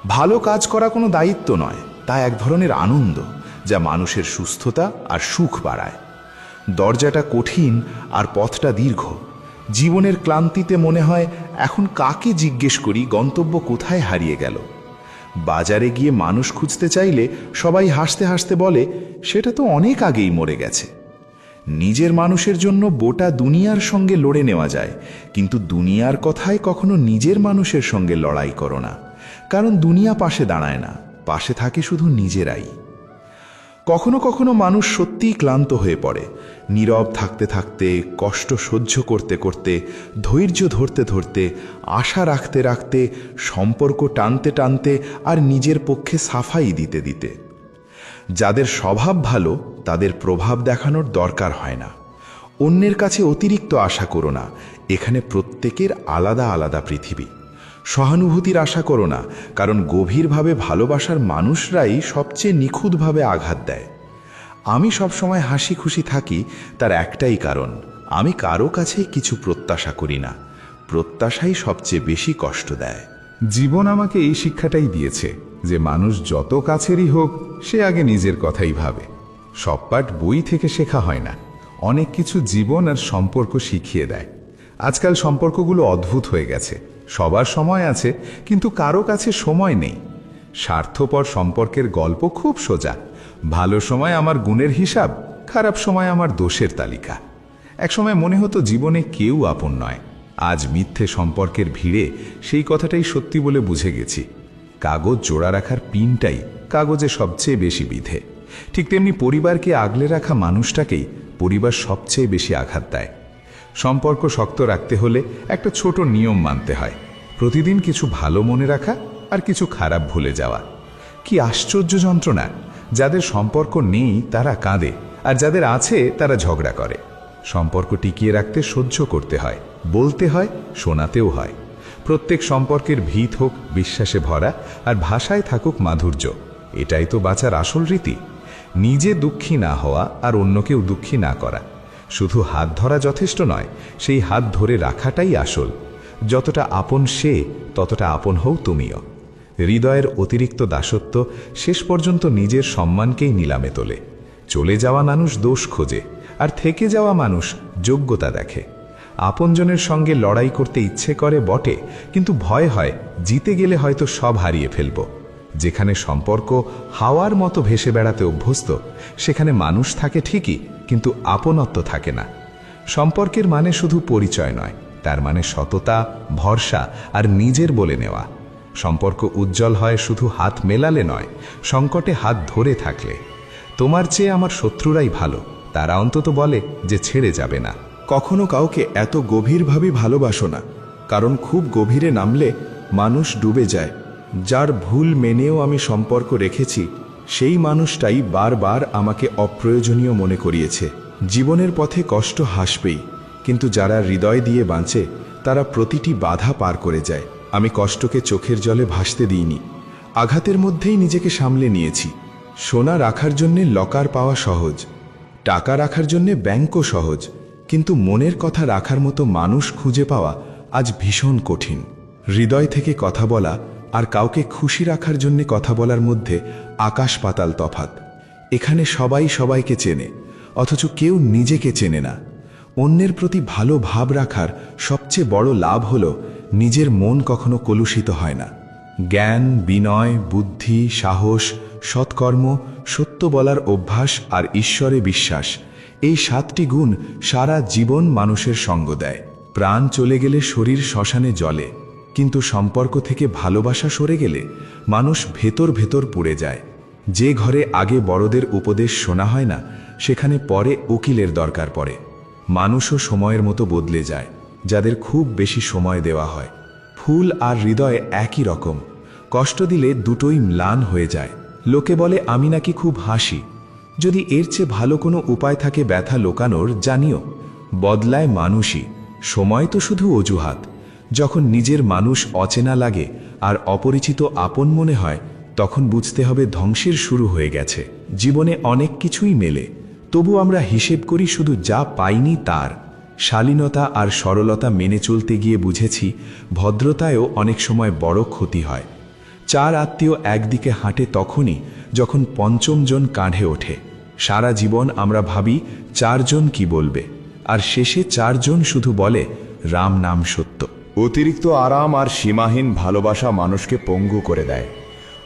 ভালো কাজ করা কোনো দায়িত্ব নয়, তা এক ধরনের আনন্দ যা মানুষের সুস্থতা আর সুখ বাড়ায়। দরজাটা কঠিন আর পথটা দীর্ঘ। জীবনের ক্লান্তিতে মনে হয়, এখন কাকে জিজ্ঞেস করি গন্তব্য কোথায় হারিয়ে গেল। বাজারে গিয়ে মানুষ খুঁজতে চাইলে সবাই হাসতে হাসতে বলে, সেটা তো অনেক আগেই মরে গেছে। নিজের মানুষের জন্য গোটা দুনিয়ার সঙ্গে লড়ে নেওয়া যায়, কিন্তু দুনিয়ার কথায় কখনো নিজের মানুষের সঙ্গে লড়াই করো না, কারণ দুনিয়া পাশে দাঁড়ায় না, পাশে থাকে শুধু নিজেরাই। কখনো কখনো মানুষ সত্যিই ক্লান্ত হয়ে পড়ে। নীরব থাকতে থাকতে, কষ্ট সহ্য করতে করতে, ধৈর্য ধরতে ধরতে, আশা রাখতে রাখতে, সম্পর্ক টানতে টানতে, আর নিজের পক্ষে সাফাই দিতে দিতে। যাদের স্বভাব ভালো, তাদের প্রভাব দেখানোর দরকার হয় না। অন্যের কাছে অতিরিক্ত আশা করো না, এখানে প্রত্যেকের আলাদা আলাদা পৃথিবী। সহানুভূতির আশা করো না, কারণ গভীরভাবে ভালোবাসার মানুষরাই সবচেয়ে নিখুঁতভাবে আঘাত দেয়। আমি সবসময় হাসি খুশি থাকি, তার একটাই কারণ, আমি কারো কাছেই কিছু প্রত্যাশা করি না। প্রত্যাশাই সবচেয়ে বেশি কষ্ট দেয়। জীবন আমাকে এই শিক্ষাটাই দিয়েছে যে মানুষ যত কাছেরই হোক, সে আগে নিজের কথাই ভাবে। সব পাঠ বই থেকে শেখা হয় না, অনেক কিছু জীবন আর সম্পর্ক শিখিয়ে দেয়। আজকাল সম্পর্কগুলো অদ্ভুত হয়ে গেছে। সবার সময় আছে, কিন্তু কারো কাছে সময় নেই। স্বার্থপর সম্পর্কের গল্প খুব সোজা। ভালো সময় আমার গুণের হিসাব, খারাপ সময় আমার দোষের তালিকা। একসময় মনে হতো জীবনে কেউ আপন নয়। আজ মিথ্যে সম্পর্কের ভিড়ে সেই কথাটাই সত্যি বলে বুঝে গেছি। কাগজ জোড়া রাখার পিনটাই কাগজে সবচেয়ে বেশি বিধে। ঠিক তেমনি পরিবারকে আগলে রাখা মানুষটাকেই পরিবার সবচেয়ে বেশি আঘাত দেয়। সম্পর্ক শক্ত রাখতে হলে একটা ছোট নিয়ম মানতে হয়, প্রতিদিন কিছু ভালো মনে রাখা আর কিছু খারাপ ভুলে যাওয়া। কি আশ্চর্য যন্ত্রণা! যাদের সম্পর্ক নেই তারা কাঁদে, আর যাদের আছে তারা ঝগড়া করে। সম্পর্ক টিকিয়ে রাখতে সহ্য করতে হয়, বলতে হয়, শোনাতেও হয়। প্রত্যেক সম্পর্কের ভিত হোক বিশ্বাসে ভরা, আর ভাষায় থাকুক মাধুর্য। এটাই তো বাঁচার আসল রীতি। নিজে দুঃখী না হওয়া আর অন্যকেও দুঃখী না করা। শুধু হাত ধরা যথেষ্ট নয়, সেই হাত ধরে রাখাটাই আসল। যতটা আপন সে, ততটা আপন হও তুমিও। হৃদয়ের অতিরিক্ত দাসত্ব শেষ পর্যন্ত নিজের সম্মানকেই নিলামে তোলে। চলে যাওয়া মানুষ দোষ খোঁজে, আর থেকে যাওয়া মানুষ যোগ্যতা দেখে। আপনজনের সঙ্গে লড়াই করতে ইচ্ছে করে বটে, কিন্তু ভয় হয় জিতে গেলে হয়তো সব হারিয়ে ফেলব। যেখানে সম্পর্ক হাওয়ার মতো ভেসে বেড়াতে অভ্যস্ত, সেখানে মানুষ থাকে ঠিকই, কিন্তু আপনত্ব থাকে না। সম্পর্কের মানে শুধু পরিচয় নয়, তার মানে সততা, ভরসা আর নিজের বলে নেওয়া। সম্পর্ক উজ্জ্বল হয় শুধু হাত মেলালে নয়, সংকটে হাত ধরে থাকলে। তোমার চেয়ে আমার শত্রুরাই ভালো, তারা অন্তত বলে যে ছেড়ে যাবে না। কখনো কাউকে এত গভীরভাবে ভালোবাসো না, কারণ খুব গভীরে নামলে মানুষ ডুবে যায়। যার ভুল মেনেও আমি সম্পর্ক রেখেছি, সেই মানুষটাই বারবার আমাকে অপ্রয়োজনীয় মনে করিয়েছে। জীবনের পথে কষ্ট হাসবেই, কিন্তু যারা হৃদয় দিয়ে বাঁচে তারা প্রতিটি বাধা পার করে যায়। আমি কষ্টকে চোখের জলে ভাসতে দিইনি, আঘাতের মধ্যেই নিজেকে সামলে নিয়েছি। সোনা রাখার জন্যে লকার পাওয়া সহজ, টাকা রাখার জন্যে ব্যাংকও সহজ, কিন্তু মনের কথা রাখার মতো মানুষ খুঁজে পাওয়া আজ ভীষণ কঠিন। হৃদয় থেকে কথা বলা আর কাউকে খুশি রাখার জন্য কথা বলার মধ্যে আকাশ পাতাল তফাৎ। এখানে সবাই সবাইকে চেনে, অথচ কেউ নিজেকে চেনে না। অন্যের প্রতি ভালো ভাব রাখার সবচেয়ে বড় লাভ হল নিজের মন কখনো কলুষিত হয় না। জ্ঞান, বিনয়, বুদ্ধি, সাহস, সৎকর্ম, সত্য বলার অভ্যাস আর ঈশ্বরে বিশ্বাস, এই 7টি গুণ সারা জীবন মানুষের সঙ্গ দেয়। প্রাণ চলে গেলে শরীর শ্মশানে জ্বলে, কিন্তু সম্পর্ক থেকে ভালোবাসা সরে গেলে মানুষ ভেতর ভেতর পুড়ে যায়। যে ঘরে আগে বড়দের উপদেশ শোনা হয় না, সেখানে পরে উকিলের দরকার পড়ে। মানুষও সময়ের মতো বদলে যায়, যাদের খুব বেশি সময় দেওয়া হয়। ফুল আর হৃদয় একই রকম, কষ্ট দিলে দুটোই ম্লান হয়ে যায়। লোকে বলে আমি নাকি খুব হাসি। যদি এর চেয়ে ভালো কোনো উপায় থাকে ব্যথা লোকানোর, জানিও। বদলায় মানুষই, সময় তো শুধু অজুহাত। যখন নিজের মানুষ অচেনা লাগে আর অপরিচিত আপন মনে হয়, তখন বুঝতে হবে ধ্বংসের শুরু হয়ে গেছে। জীবনে অনেক কিছুই মেলে, তবু আমরা হিসেব করি শুধু যা পাইনি তার। শালীনতা আর সরলতা মেনে চলতে গিয়ে বুঝেছি ভদ্রতায়ও অনেক সময় বড় ক্ষতি হয়। 4 আত্মীয় একদিকে হাঁটে তখনই যখন 5ম জন কাঁধে ওঠে। সারা জীবন আমরা ভাবি 4 জন কি বলবে, আর শেষে 4 জন শুধু বলে রাম নাম সত্য। অতিরিক্ত আরাম আর সীমাহীন ভালোবাসা মানুষকে পঙ্গু করে দেয়।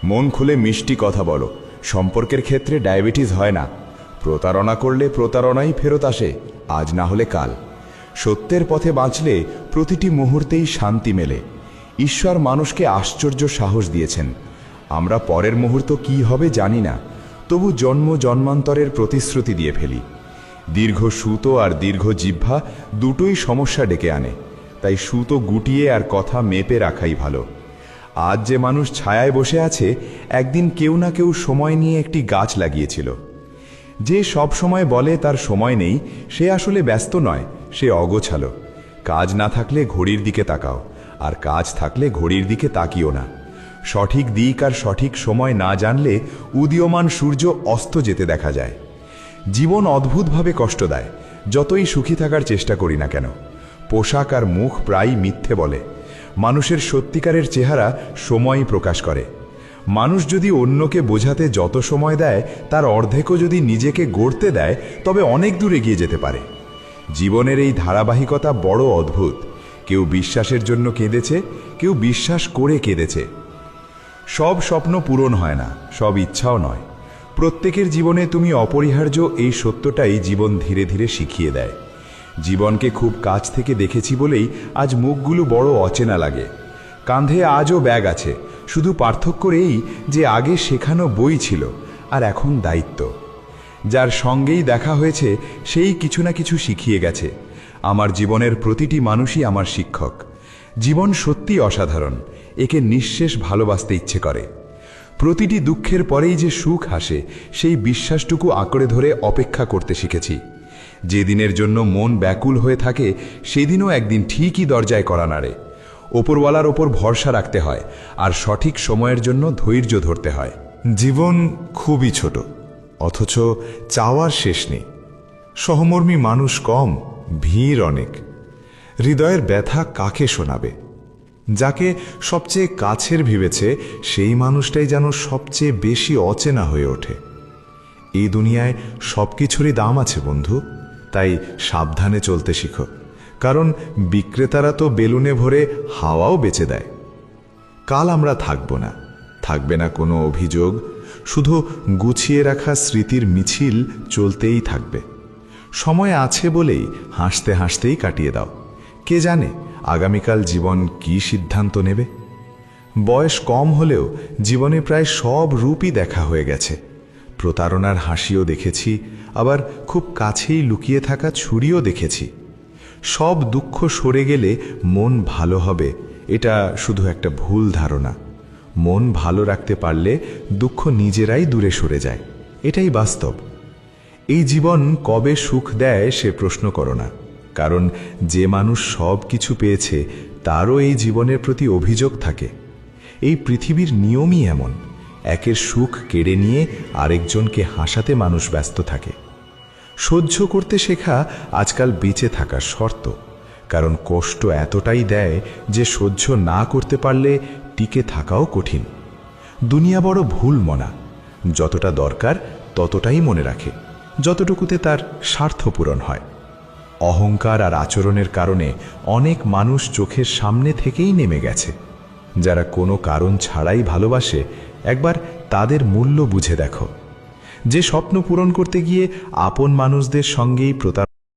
মন খুলে মিষ্টি কথা বলো, সম্পর্কের ক্ষেত্রে ডায়াবেটিস হয় না। প্রতারণা করলে প্রতারণাই ফেরত আসে, আজ না হলে কাল। সত্যের পথে বাঁচলে প্রতিটি মুহূর্তেই শান্তি মেলে। ঈশ্বর মানুষকে আশ্চর্য সাহস দিয়েছেন। আমরা পরের মুহূর্ত কি হবে জানি না, তবু জন্ম জন্মান্তরের প্রতিশ্রুতি দিয়ে ফেলি। দীর্ঘ সুতো আর দীর্ঘ জিহ্বা দুটোই সমস্যা ডেকে আনে, তাই সুতো গুটিয়ে আর কথা মেপে রাখাই ভালো। আজ যে মানুষ ছায়ায় বসে আছে, একদিন কেউ না কেউ সময় নিয়ে একটি গাছ লাগিয়েছিল। যে সব সময় বলে তার সময় নেই, সে আসলে ব্যস্ত নয়, সে অগোছালো। কাজ না থাকলে ঘড়ির দিকে তাকাও, আর কাজ থাকলে ঘড়ির দিকে তাকিও না। সঠিক দিক আর সঠিক সময় না জানলে উদীয়মান সূর্য অস্ত যেতে দেখা যায়। জীবন অদ্ভুতভাবে কষ্ট দেয়, যতই সুখী থাকার চেষ্টা করি না কেন। পোশাক আর মুখ প্রায়ই মিথ্যে বলে। মানুষের সত্যিকারের চেহারা সময়ই প্রকাশ করে। মানুষ যদি অন্যকে বোঝাতে যত সময় দেয়, তার অর্ধেকও যদি নিজেকে গড়তে দেয়, তবে অনেক দূর এগিয়ে যেতে পারে। জীবনের এই ধারাবাহিকতা বড় অদ্ভুত। কেউ বিশ্বাসের জন্য কেঁদেছে, কেউ বিশ্বাস করে কেঁদেছে। সব স্বপ্ন পূরণ হয় না, সব ইচ্ছাও নয়। প্রত্যেকের জীবনে তুমি অপরিহার্য, এই সত্যটাই জীবন ধীরে ধীরে শিখিয়ে দেয়। জীবনকে খুব কাছ থেকে দেখেছি বলেই আজ মুখগুলো বড় অচেনা লাগে। কাঁধে আজও ব্যাগ আছে, শুধু পার্থক্য এই যে আগে শেখানো বই ছিল আর এখন দায়িত্ব। যার সঙ্গেই দেখা হয়েছে সেই কিছু না কিছু শিখিয়ে গেছে। আমার জীবনের প্রতিটি মানুষই আমার শিক্ষক। জীবন সত্যিই অসাধারণ, একে নিঃশেষ ভালোবাসতে ইচ্ছে করে। প্রতিটি দুঃখের পরেই যে সুখ আসে, সেই বিশ্বাসটুকু আঁকড়ে ধরে অপেক্ষা করতে শিখেছি। যে দিনের জন্য মন ব্যাকুল হয়ে থাকে, সেদিনও একদিন ঠিকই দরজায় কড়া নাড়ে। ওপরওয়ালার ওপর ভরসা রাখতে হয়, আর সঠিক সময়ের জন্য ধৈর্য ধরতে হয়। জীবন খুবই ছোট, অথচ চাওয়ার শেষ নেই। সহমর্মী মানুষ কম, ভিড় অনেক। হৃদয়ের ব্যথা কাকে শোনাবে? যাকে সবচেয়ে কাছের ভেবেছে, সেই মানুষটাই যেন সবচেয়ে বেশি অচেনা হয়ে ওঠে। এই দুনিয়ায় সবকিছুরই দাম আছে বন্ধু, তাই সাবধানে চলতে শিখো। কারণ বিক্রেতারা তো বেলুনে ভরে হাওয়াও বেচে দেয়। কাল আমরা থাকবে না কোনো অভিযোগ, শুধু গুছিয়ে রাখা স্মৃতির মিছিল চলতেই থাকবে। সময় আছে বলেই হাসতে হাসতেই কাটিয়ে দাও। কে জানে আগামীকাল জীবন কী সিদ্ধান্ত নেবে। বয়স কম হলেও জীবনে প্রায় সব রূপই দেখা হয়ে গেছে। প্রতারণার হাসিও দেখেছি, আবার খুব কাছেই লুকিয়ে থাকা ছুরিও দেখেছি। সব দুঃখ সরে গেলে মন ভালো হবে, এটা শুধু একটা ভুল ধারণা। মন ভালো রাখতে পারলে দুঃখ নিজেরাই দূরে সরে যায়, এটাই বাস্তব। এই জীবন কবে সুখ দেয় সে প্রশ্ন করো না, কারণ যে মানুষ সব কিছু পেয়েছে তারও এই জীবনের প্রতি অভিযোগ থাকে। এই পৃথিবীর নিয়মই এমন, একের সুখ কেড়ে নিয়ে আরেকজনকে হাসাতে মানুষ ব্যস্ত থাকে। সহ্য করতে শেখা আজকাল বেঁচে থাকার শর্ত, কারণ কষ্ট এতটাই দেয় যে সহ্য না করতে পারলে টিকে থাকাও কঠিন। দুনিয়া বড় ভুল মনা, যতটা দরকার ততটাই মনে রাখে, যতটুকুতে তার স্বার্থ পূরণ হয়। অহংকার আর আচরণের কারণে অনেক মানুষ চোখের সামনে থেকেই নেমে গেছে। যারা কোনো কারণ ছাড়াই ভালোবাসে, একবার তাদের মূল্য বুঝে দেখো। যে স্বপ্ন পূরণ করতে গিয়ে আপন মানুষদের সঙ্গেই প্রতারণা